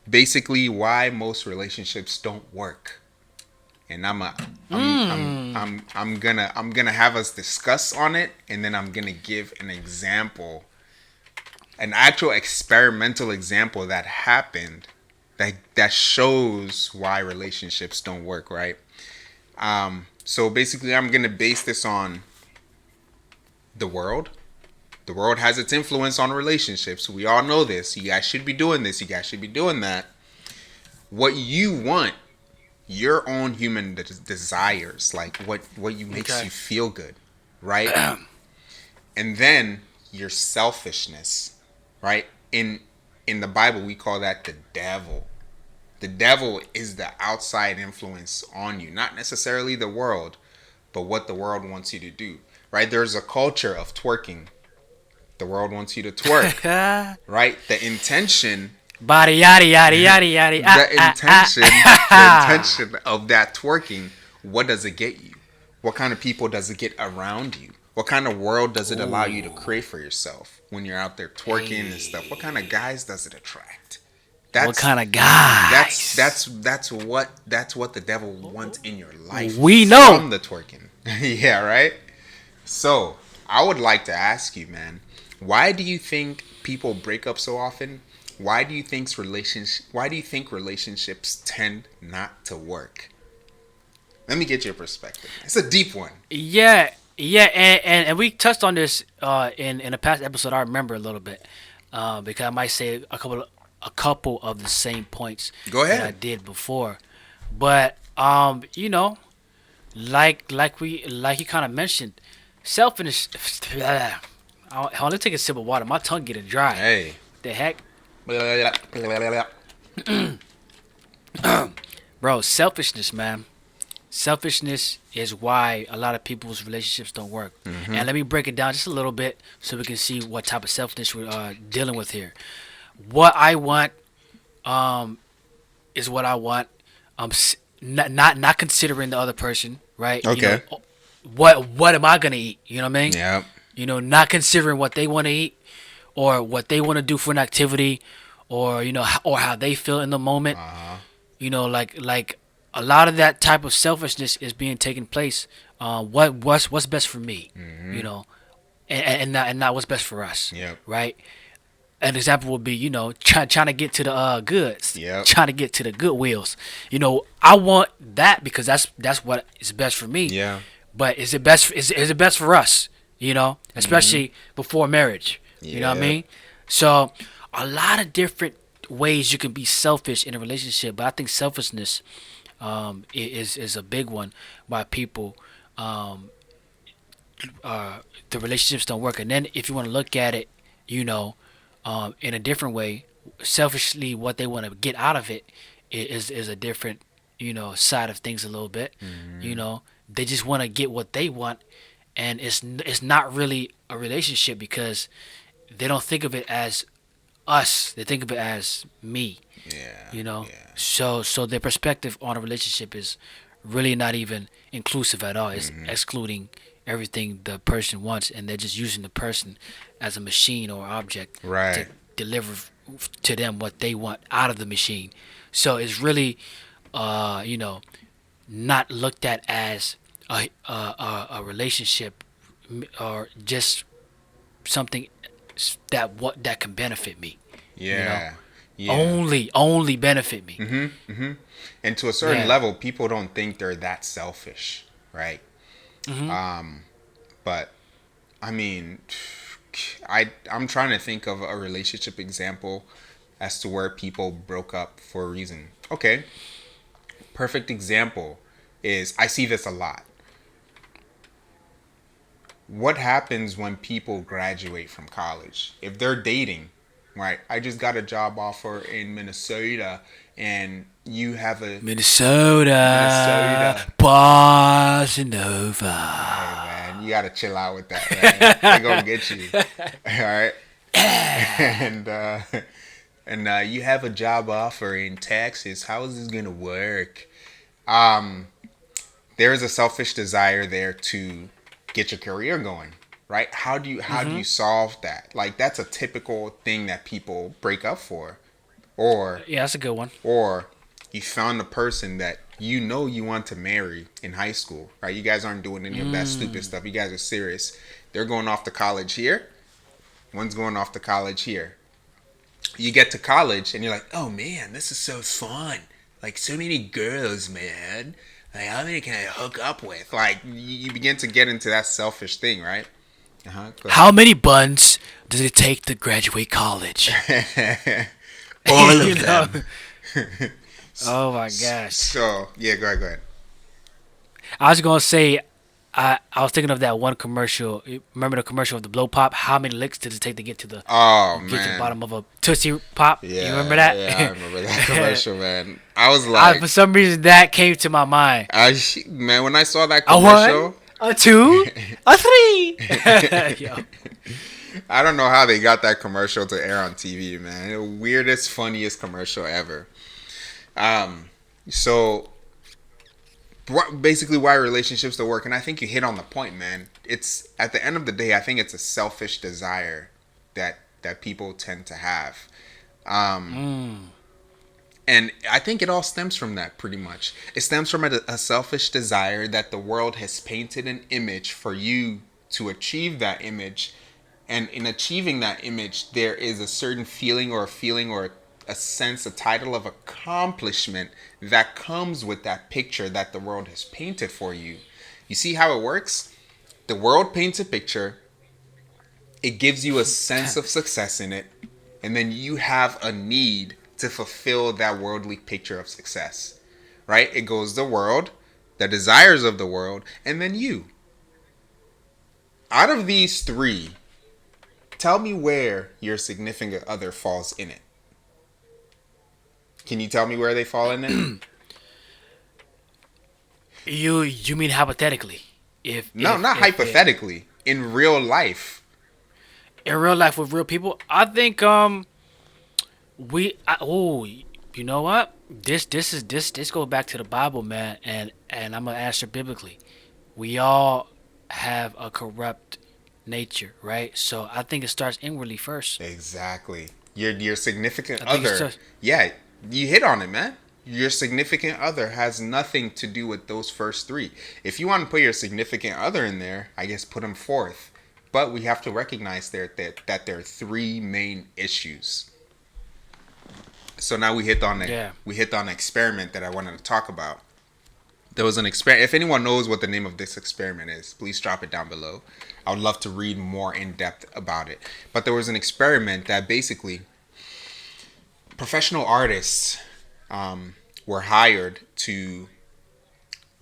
basically why most relationships don't work. And I'm gonna have us discuss on it, and then I'm gonna give an example, an actual experimental example that happened that shows why relationships don't work, right? So basically, I'm gonna base this on the world. The world has its influence on relationships. We all know this. You guys should be doing this. You guys should be doing that. What you want, your own human desires, like what you makes Okay. you feel good, right? And then your selfishness, right? In the Bible, we call that the devil. The devil is the outside influence on you, not necessarily the world, but what the world wants you to do, right? There's a culture of twerking. The world wants you to twerk, right? Body yaddy yaddy yaddy yaddy. The intention, the intention of that twerking, what does it get you? What kind of people does it get around you? What kind of world does it allow you to Ooh. create for yourself when you're out there twerking and stuff? What Hey. kind of guys does it attract? What That's kind of that's guys? that's that's what the devil wants in your life We know. from the twerking. Yeah, right? So, I would like to ask you, man, why do you think people break up so often? Why do you think relationships tend not to work? Let me get your perspective. It's a deep one. Yeah, yeah, and we touched on this in a past episode. I remember a little bit because I might say a couple of the same points Go that I ahead. did before, but like you kind of mentioned, selfish. Hold on, let's take a sip of water. My tongue getting dry. Hey. The heck, bro? Selfishness, man. selfishness is why a lot of people's relationships don't work. Mm-hmm. And let me break it down just a little bit so we can see what type of selfishness we're dealing with here. What I want um, is what I want. Not considering the other person, right? Okay. What am I gonna eat? You know what I mean? Yep. Not considering what they want to eat or what they want to do for an activity, or or how they feel in the moment. Uh-huh. Like a lot of that type of selfishness is being taken place. What's best for me, you Mm-hmm. know, and not what's best for us, Yep. right? An example would be, trying to get to the goods, Yep. trying to get to the good wheels. I want that because that's what is best for me. Yeah. But is it best for us? Mm-hmm. Especially before marriage. You know what I Yep. mean? So a lot of different ways you can be selfish in a relationship, but I think selfishness is a big one why people um, the relationships don't work. And then if you want to look at it, you know, in a different way, selfishly, what they want to get out of it is a different, side of things a little bit. You Mm-hmm. know, they just want to get what they want, and it's not really a relationship because they don't think of it as us. They think of it as me. Yeah. You know, Yeah. so their perspective on a relationship is really not even inclusive at all. It's Mm-hmm. excluding everything the person wants, and they're just using the person as a machine or object to Right. deliver to them what they want out of the machine. So it's really, uh, you know, not looked at as a relationship, or just something that can benefit me. You know, Yeah. Yeah. only benefit me. Mm-hmm. Mm-hmm. And to a certain Yeah. level, people don't think they're that selfish, right? Mhm. But I mean, I'm trying to think of a relationship example as to where people broke up for a reason. Okay, perfect example is I see this a lot. What happens when people graduate from college? If they're dating, right? I just got a job offer in Minnesota, and you have a Minnesota, Minnesota. Bossa Hey Nova. man, you gotta chill out with that, man. They gonna get you. All right. and you have a job offer in Texas. How is this gonna work? Um, there is a selfish desire there to get your career going, right? How do you solve that? Like that's a typical thing that people break up for, or Yeah, that's a good one. or you found a person that you know you want to marry in high school, right? You guys aren't doing any of that stupid Mm. stuff. You guys are serious. They're going off to college here. One's going off to college here. You get to college and you're like, oh man, this is so fun. Like so many girls, man. Like how many can I hook up with? Like you begin to get into that selfish thing, right? Uh huh. Go How many buns does it take to graduate college? ahead. All you of know. them. Oh my gosh. So yeah, go ahead. Go ahead. I was gonna say, I was thinking of that one commercial. Remember the commercial of the blow pop? How many licks does it take to Oh get to the man. bottom of a Tootsie Pop? You remember Yeah, that? yeah, I remember that commercial, man. I was For like, some reason that came to my mind. man, when I saw that A one, commercial, a two, a three. Yo. I don't know how they got that commercial to air on TV, man. The weirdest, funniest commercial ever. Um, so basically, why relationships don't work, and I think you hit on the point, man. It's at the end of the day, I think it's a selfish desire that people tend to have. Um, Mm. And I think it all stems from that pretty much. It stems from a selfish desire that the world has painted an image for you to achieve that image. And in achieving that image, there is a certain feeling or a sense, a title of accomplishment that comes with that picture that the world has painted for you. You see how it works? The world paints a picture, it gives you a sense of success in it, and then you have a need to fulfill that worldly picture of success. Right? It goes the world, the desires of the world, and then you. Out of these three, tell me where your significant other falls in it. Can you tell me where they fall in it? You mean hypothetically? No, not If it hypothetically. In real life. in real life with real people, I think oh, you know what? This goes back to the Bible, man, and I'm gonna answer biblically. We all have a corrupt nature, right? So I think it starts inwardly first. Exactly. Your significant I think it other. starts. Yeah, you hit on it, man. Your significant other has nothing to do with those first three. If you want to put your significant other in there, I guess put them fourth. But we have to recognize that there are three main issues. So now Yeah. we hit on an experiment that I wanted to talk about. There was an experiment. If anyone knows what the name of this experiment is, please drop it down below. I would love to read more in depth about it. But there was an experiment that basically professional artists were hired to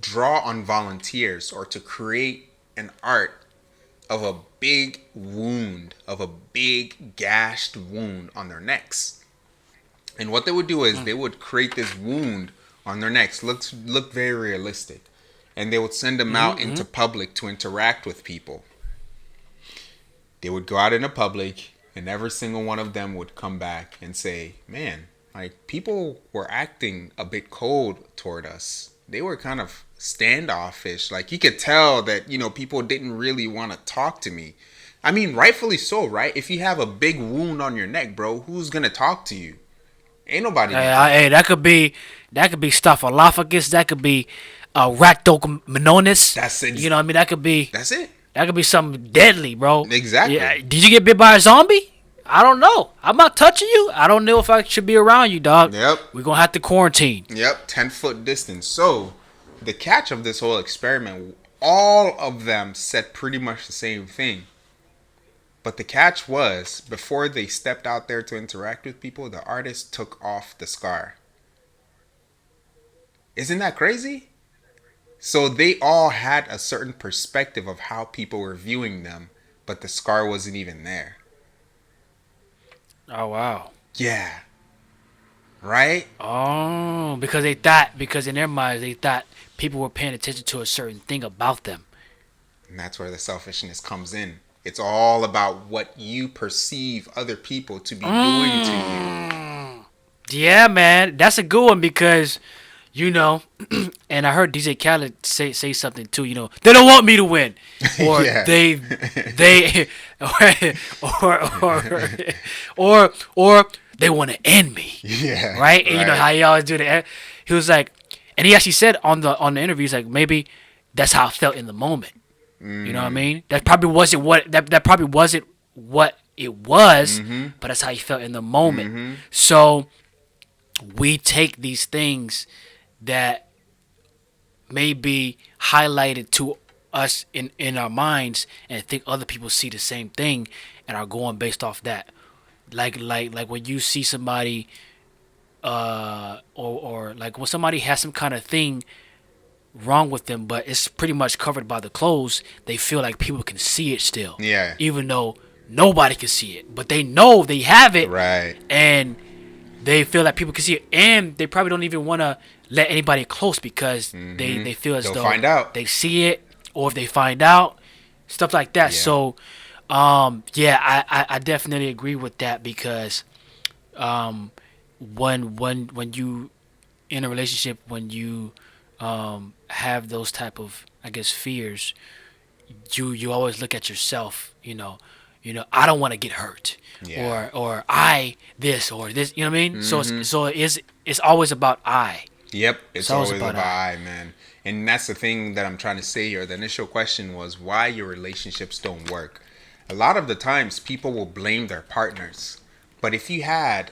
draw on volunteers or to create an art of a big wound, of a big gashed wound on their necks. And what they would do is Mm. they would create this wound on their necks, look very realistic, and they would send them out Mm-hmm. into public to interact with people. They would go out into public, and every single one of them would come back and say, "Man, like people were acting a bit cold toward us. They were kind of standoffish. Like you could tell that people didn't really want to talk to me." I mean, rightfully so, right? If you have a big wound on your neck, bro, who's gonna talk to you? Ain't nobody gonna talk. Hey, that could be Staphylococcus. That could be Rhabdomyonis. That's You it. know what I mean? That's it. That could be something deadly, bro. Exactly. Yeah. Did you get bit by a zombie? I don't know. I'm not touching you. I don't know if I should be around you, dog. Yep. We're gonna have to quarantine. Yep. 10-foot distance. So the catch of this whole experiment, all of them said pretty much the same thing. But the catch was, before they stepped out there to interact with people, the artist took off the scar. Isn't that crazy? So they all had a certain perspective of how people were viewing them, but the scar wasn't even there. Oh wow. Yeah. Right? Oh, because in their minds they thought people were paying attention to a certain thing about them. And that's where the selfishness comes in. It's all about what you perceive other people to be doing to you. Mm. Yeah, man, that's a good one because you know, and I heard DJ Khaled say something too. You know, they don't want me to win, or Yeah. they or or they want to end me, Yeah. right? And you know Right. how he always do that. He was like, and he actually said on the interview, he's like, maybe that's how I felt in the moment. You know what I mean? That probably wasn't what it was, but that's how he felt in the moment. So we take these things that may be highlighted to us in our minds and think other people see the same thing and are going based off that. Like when you see somebody or like when somebody has some kind of thing wrong with them but it's pretty much covered by the clothes, they feel like people can see it still. Yeah. Even though nobody can see it. But they know they have it Right. and they feel like people can see it, and they probably don't even want to let anybody close because they feel as They'll though find out. they see it, or if they find out, stuff like that. Yeah. So, yeah, I definitely agree with that because when you in a relationship, when you have those type of, I guess, fears, you always look at yourself. I don't want to get hurt, Yeah. or I this or this. You know what I mean? So it's always about I. Yep. It's It's always always about about I. I, man. And that's the thing that I'm trying to say here. The initial question was why your relationships don't work. A lot of the times people will blame their partners. But if the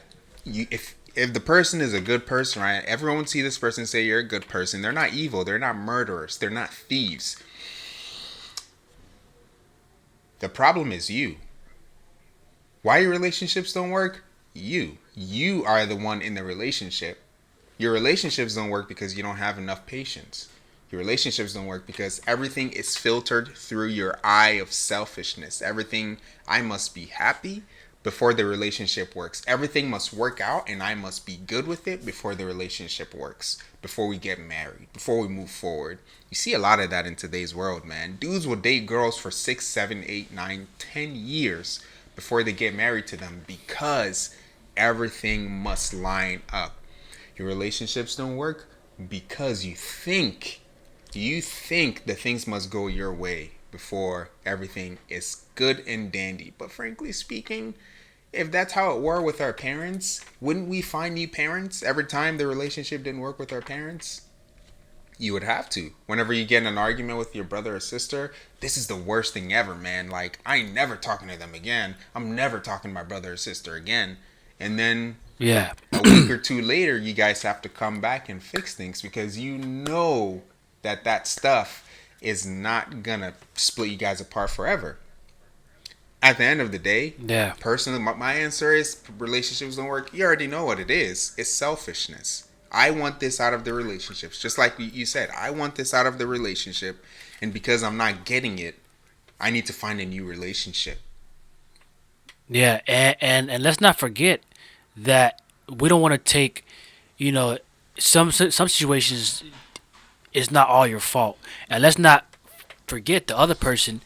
person is a good person, right? Everyone would see this person say you're a good person. They're not evil. They're not murderers. They're not thieves. The problem is you. Why your relationships don't work? You are the one in the relationship. Your relationships don't work because you don't have enough patience. Your relationships don't work because everything is filtered through your eye of selfishness. Everything, I must be happy before the relationship works. Everything must work out and I must be good with it before the relationship works, before we get married, before we move forward. You see a lot of that in today's world, man. Dudes will date girls for 6, 7, 8, 9, 10 years before they get married to them because everything must line up. Your relationships don't work because you think that things must go your way before everything is good and dandy. But frankly speaking, if that's how it were with our parents, wouldn't we find new parents every time the relationship didn't work with our parents? You would have to. Whenever you get in an argument with your brother or sister, this is the worst thing ever, man. Like, I ain't never talking to them again. I'm never talking to my brother or sister again. And then Yeah. a week or two later, you guys have to come back and fix things because you know that stuff is not gonna split you guys apart forever. At the end of the day, Yeah. personally, my answer is relationships don't work. You already know what it is. It's selfishness. I want this out of the relationships. Just like you said, I want this out of the relationship. And because I'm not getting it, I need to find a new relationship. Yeah, and let's not forget that we don't want to take, you know, some situations is not all your fault, and let's not forget the other person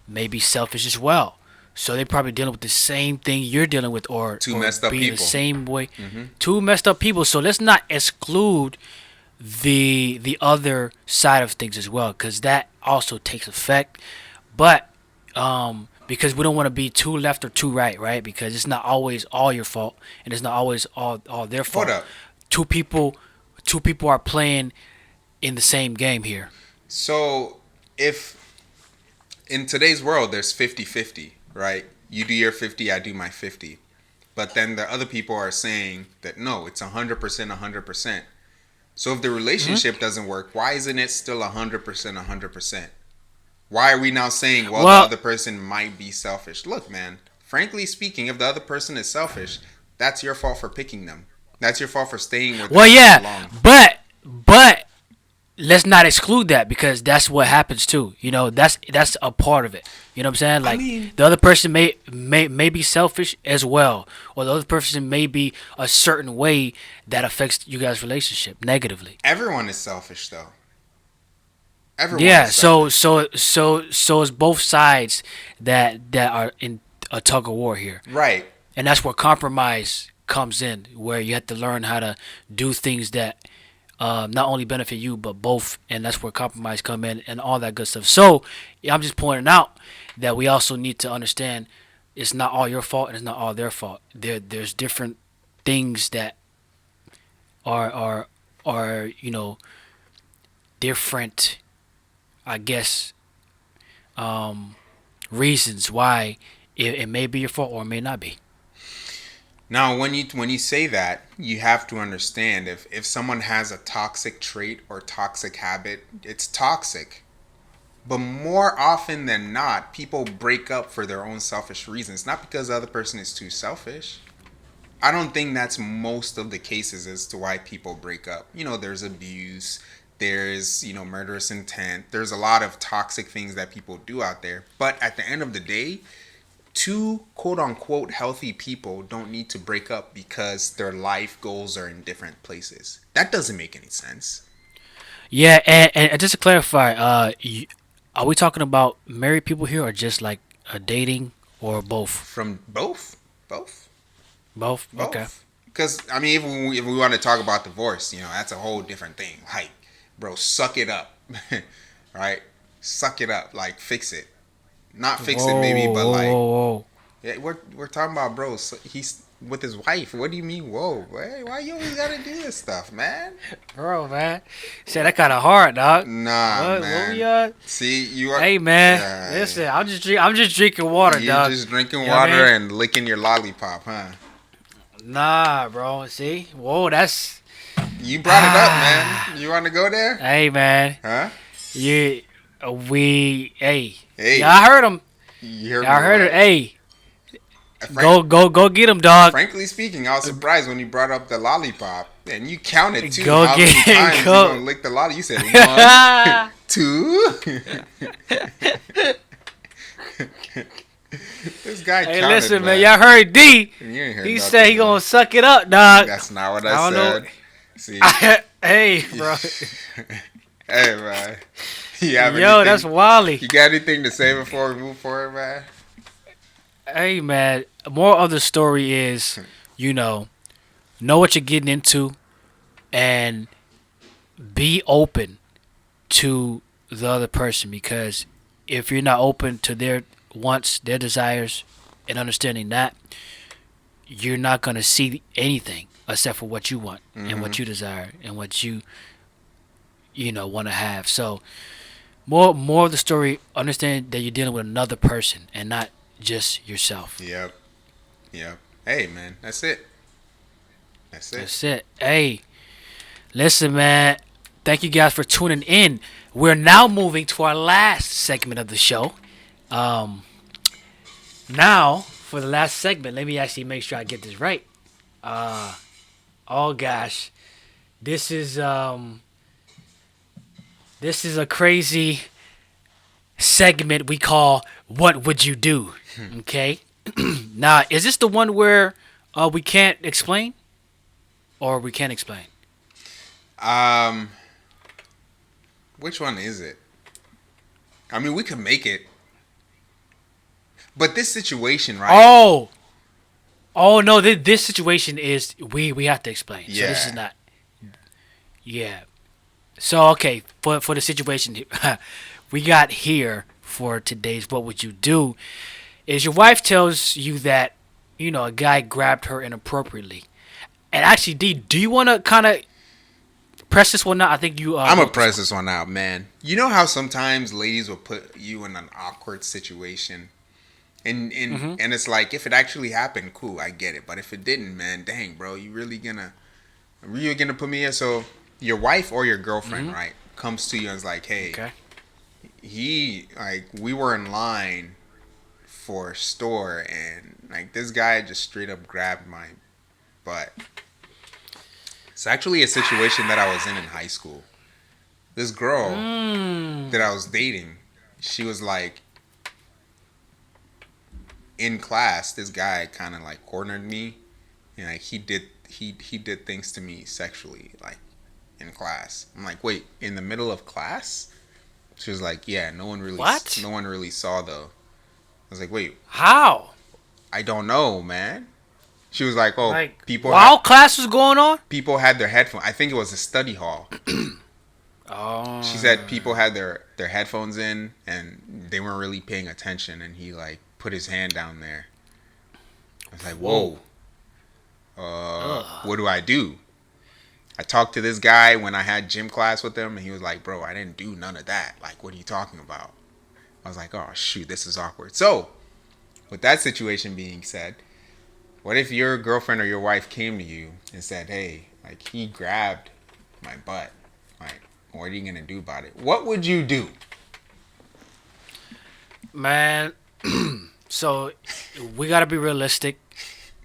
may be selfish as well. So they're probably dealing with the same thing you're dealing with, Two or messed up being the people. same way. Two messed up people. So let's not exclude the other side of things as well, because that also takes effect. But because we don't want to be too left or too right, right? Because it's not always all your fault, and it's not always all their Hold fault. up. Two people, two people are playing in the same game here. So if in today's world there's 50-50, right? You do your 50, I do my 50. But then the other people are saying that no, it's 100%, 100%. So if the relationship doesn't work, why isn't it still 100%, 100%? Why are we now saying, well, the Well, other person might be selfish? Look, man, frankly speaking, if the other person is selfish, that's your fault for picking them. That's your fault for staying with them well, for so yeah, long. but let's not exclude that, because that's what happens too. You know, that's a part of it. You know what I'm saying? I Like, mean, the other person may be selfish as well, or the other person may be a certain way that affects you guys' relationship negatively. everyone is selfish, though. Everyone Yeah, is selfish. so it's both sides that are in a tug of war here, Right. and that's where compromise comes in, where you have to learn how to do things that not only benefit you but both, and that's where compromise come in and all that good stuff. So yeah, I'm just pointing out that we also need to understand it's not all your fault and it's not all their fault. There's different things that are different, I guess, reasons why it may be your fault or it may not be. Now, when you say that, you have to understand if someone has a toxic trait or toxic habit, it's toxic. But more often than not, people break up for their own selfish reasons, not because the other person is too selfish. I don't think that's most of the cases as to why people break up. There's abuse, there's, murderous intent. There's a lot of toxic things that people do out there. But at the end of the day, two quote unquote healthy people don't need to break up because their life goals are in different places. That doesn't make any sense. Yeah, and just to clarify, are we talking about married people here, or just like dating, or both? From both, Both. Okay. both. Because I mean, if we want to talk about divorce, that's a whole different thing. Like, bro, suck it up, right? Suck it up, like fix it. Not fix it, Whoa, maybe, but whoa, like, whoa, yeah, we're talking about, bro. So he's with his wife. What do you mean, whoa? Why you always gotta do this stuff, man? bro, man. Said that kind of hard, dog. Nah, What we man. See, you are. Hey, man. Yeah, Listen, I'm just drinking water, you're dog. just drinking You know what I water mean? and licking your lollipop, huh? Nah, bro. See, whoa, that's. You brought it up, man. You want to go there? Hey, man. Huh? You, hey. Hey, Yeah, I heard him. you heard me I heard it. right. Hey, Frank, go get him, dog. frankly speaking, I was surprised when you brought up the lollipop. And you counted too. Go How get- many times go. you gonna lick the lollipop? You said one, two. This guy Hey, counted, listen, man. man. Y'all heard D. You ain't heard He said he nothing, gonna man. suck it up, dog. That's not what I I don't know. said. See, Hey, bro. hey, man. You have Yo, that's anything? Wally. You got anything to say before we move forward, man? Hey, man. More of the story is, you know what you're getting into, and be open to the other person, because if you're not open to their wants, their desires, and understanding that, you're not gonna see anything except for what you want and Mm-hmm. what you desire and what you want to have. So more of the story, understand that you're dealing with another person and not just yourself. Yep. Yep. Hey, man. That's it. That's it. That's it. Hey, listen, man. Thank you guys for tuning in. We're now moving to our last segment of the show. Um, Now, for the last segment, let me actually make sure I get this right. Oh gosh, this is um, this is a crazy segment we call "What Would You Do?" Okay. Now, is this the one where we can't explain, or we can explain? Um, which one is it? I mean, we could make it, but this situation, right? Oh, oh no! This situation is we have to explain. So this is Yeah. not. Yeah. So okay, for the situation we got here for today's "What Would You Do?" is your wife tells you that a guy grabbed her inappropriately. And actually, D, do you want to kind of press this one out? I think you I'm gonna wrote this press one. this one out, man. You know how sometimes ladies will put you in an awkward situation, and it's like if it actually happened, cool, I get it. But if it didn't, man, dang, bro, you really gonna put me in? So your wife or your girlfriend, right, comes to you and is like, hey, Okay. we were in line for a store, and like this guy just straight up grabbed my butt. It's actually a situation that I was in high school. This girl Mm. that I was dating, she was like in class. This guy kind of like cornered me, and like he did things to me sexually, like in class. I'm like, wait, in the middle of class? She was like, yeah, What? no one really saw though. I was like, wait, How? I don't know, man. She was like, oh, Like while class was going on? people had their headphones. I think it was a study hall. She said Oh. people had their headphones in and they weren't really paying attention, and he like put his hand down there. I was like, Whoa. whoa, Ugh. what do I do? I talked to this guy when I had gym class with him, and he was like, bro, I didn't do none of that. Like, what are you talking about? I was like, oh shoot, this is awkward. So with that situation being said, what if your girlfriend or your wife came to you and said, hey, like he grabbed my butt? Like, what are you gonna do about it? What would you do? Man, so we gotta be realistic.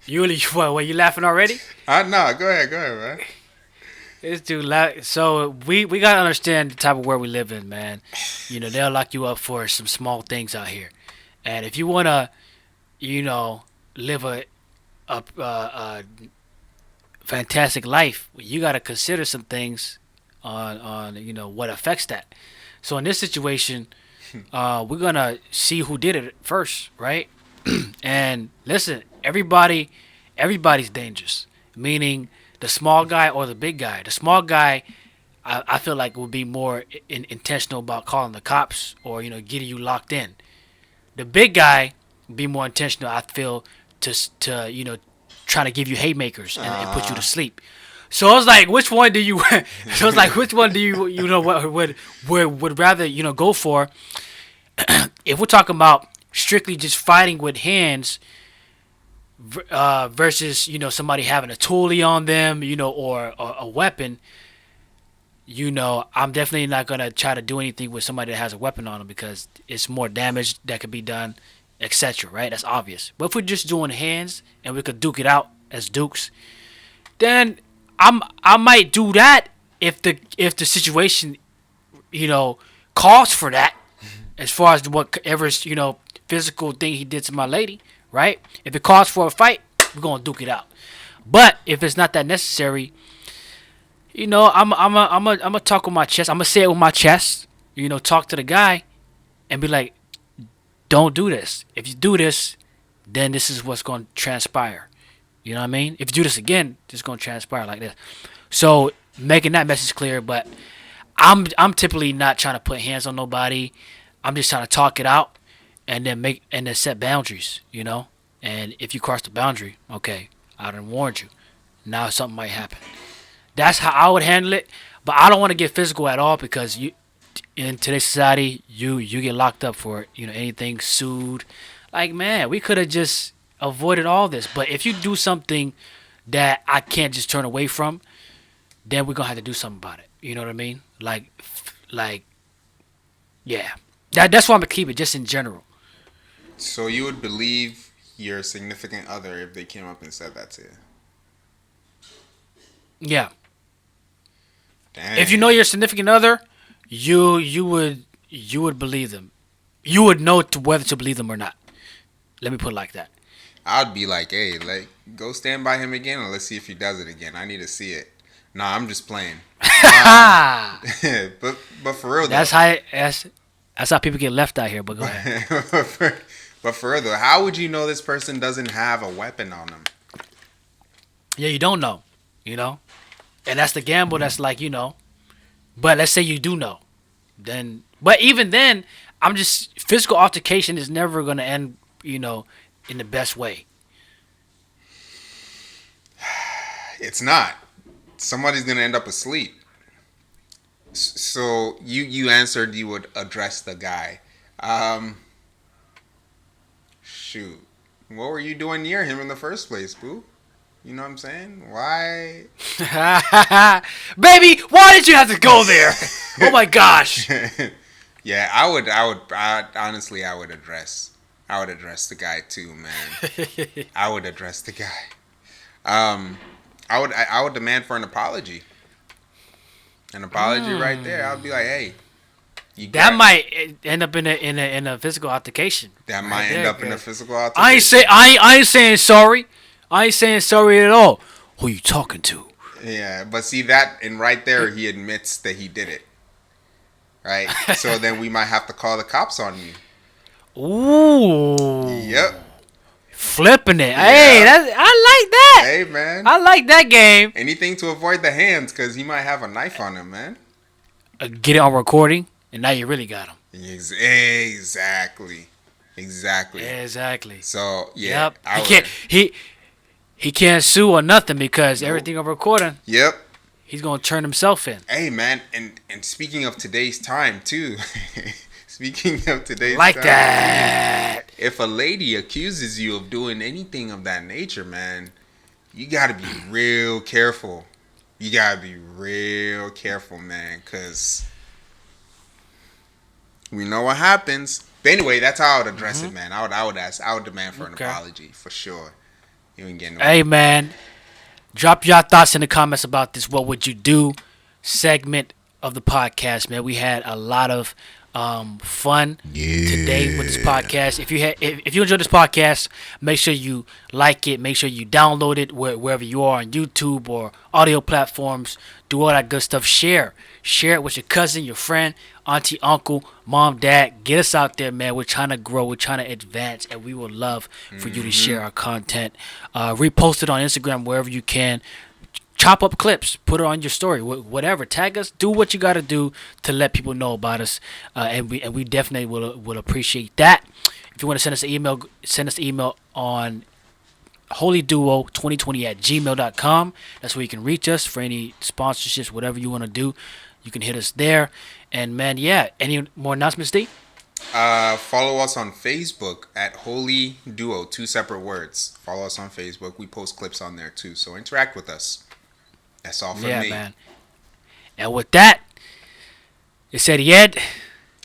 You really what? You laughing already? No, go ahead, man. This dude, so we gotta understand the type of world we live in, man. They'll lock you up for some small things out here, and if you wanna, live a fantastic life, you gotta consider some things on what affects that. So in this situation, we're gonna see who did it first, right? And listen, everybody's dangerous. Meaning the small guy or the big guy. The small guy, I feel like would be more intentional about calling the cops or getting you locked in. The big guy be more intentional. I feel to try to give you haymakers and put you to sleep. So I was like, which one do you? So it's like, which one do what would rather go for? If we're talking about strictly just fighting with hands versus somebody having a toolie on them, or a weapon, I'm definitely not gonna try to do anything with somebody that has a weapon on them because it's more damage that could be done, etc. Right? That's obvious. But if we're just doing hands and we could duke it out as dukes, then I might do that if the situation calls for that, as far as whatever's physical thing he did to my lady, right? If it calls for a fight, we're gonna duke it out. But if it's not that necessary, I'm a talk with my chest. I'm gonna say it with my chest. Talk to the guy and be like, don't do this. If you do this, then this is what's gonna transpire. You know what I mean? If you do this again, it's gonna transpire like this. So making that message clear, but I'm typically not trying to put hands on nobody. I'm just trying to talk it out and then set boundaries. And if you cross the boundary, okay, I done warned you. Now something might happen. That's how I would handle it. But I don't want to get physical at all because in today's society, you get locked up for anything, sued. Like, man, we could have just avoided all this. But if you do something that I can't just turn away from, then we're gonna have to do something about it. You know what I mean? Like, yeah. That's why I'm gonna keep it just in general. So you would believe your significant other if they came up and said that to you? Yeah. Dang. If you know your significant other, you would believe them. You would know whether to believe them or not. Let me put it like that. I'd be like, hey, go stand by him again and let's see if he does it again. I need to see it. Nah, I'm just playing. But for real though. That's how people get left out here. But go ahead. But for real though, how would you know this person doesn't have a weapon on them? Yeah, you don't know. And that's the gamble. That's like But let's say you do know, then. But even then, I'm just physical altercation is never gonna end. In the best way. It's not. Somebody's gonna end up asleep. So you answered you would address the guy. Shoot, what were you doing near him in the first place, boo? You know what I'm saying? Why? Baby, why did you have to go there? Oh my gosh. Yeah, I honestly, I would address the guy too, man. I would address the guy. I would demand for an apology. An apology right there. I'd be like, hey, that might end up in a physical altercation. That might end up in a physical altercation. I ain't saying sorry. I ain't saying sorry at all. Who you talking to? Yeah, but see that, and right there, he admits that he did it. Right? So then we might have to call the cops on you. Ooh. Yep. Flipping it. Yeah. Hey, I like that. Hey, man. I like that game. Anything to avoid the hands, because he might have a knife on him, man. Get it on recording, and now you really got him. Exactly. So, yeah. Yep. He can't sue or nothing because everything on recording. Yep. He's gonna turn himself in. Hey, man, and speaking of today's time too. Like that. If a lady accuses you of doing anything of that nature, man, you gotta be real careful. Man, because we know what happens. But anyway, that's how I would address it, man. I would demand for an apology for sure. You ain't getting no. Hey, man, drop your thoughts in the comments about this "What Would You Do" segment of the podcast, man. We had a lot of fun today with this podcast. If you enjoyed this podcast, make sure you like it. Make sure you download it wherever you are on YouTube or audio platforms. Do all that good stuff. Share it with your cousin, your friend, auntie, uncle, mom, dad. Get us out there, man. We're trying to grow. We're trying to advance, and we would love for you to share our content. Repost it on Instagram wherever you can. Chop up clips, put it on your story, whatever. Tag us, do what you got to do to let people know about us, and we definitely will appreciate that. If you want to send us an email, on holyduo2020@gmail.com. That's where you can reach us for any sponsorships, whatever you want to do. You can hit us there. And man, yeah. Any more announcements, D? Follow us on Facebook at Holy Duo, 2 separate words. Follow us on Facebook. We post clips on there too, so interact with us. That's all from me. Yeah, man. And with that, it's EddyEd.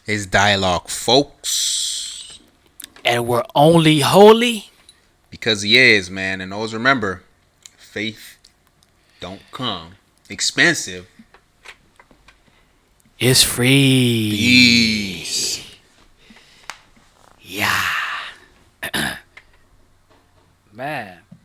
It's dialogue, folks. And we're only holy because he is, man. And always remember, faith don't come expensive. It's free. Peace.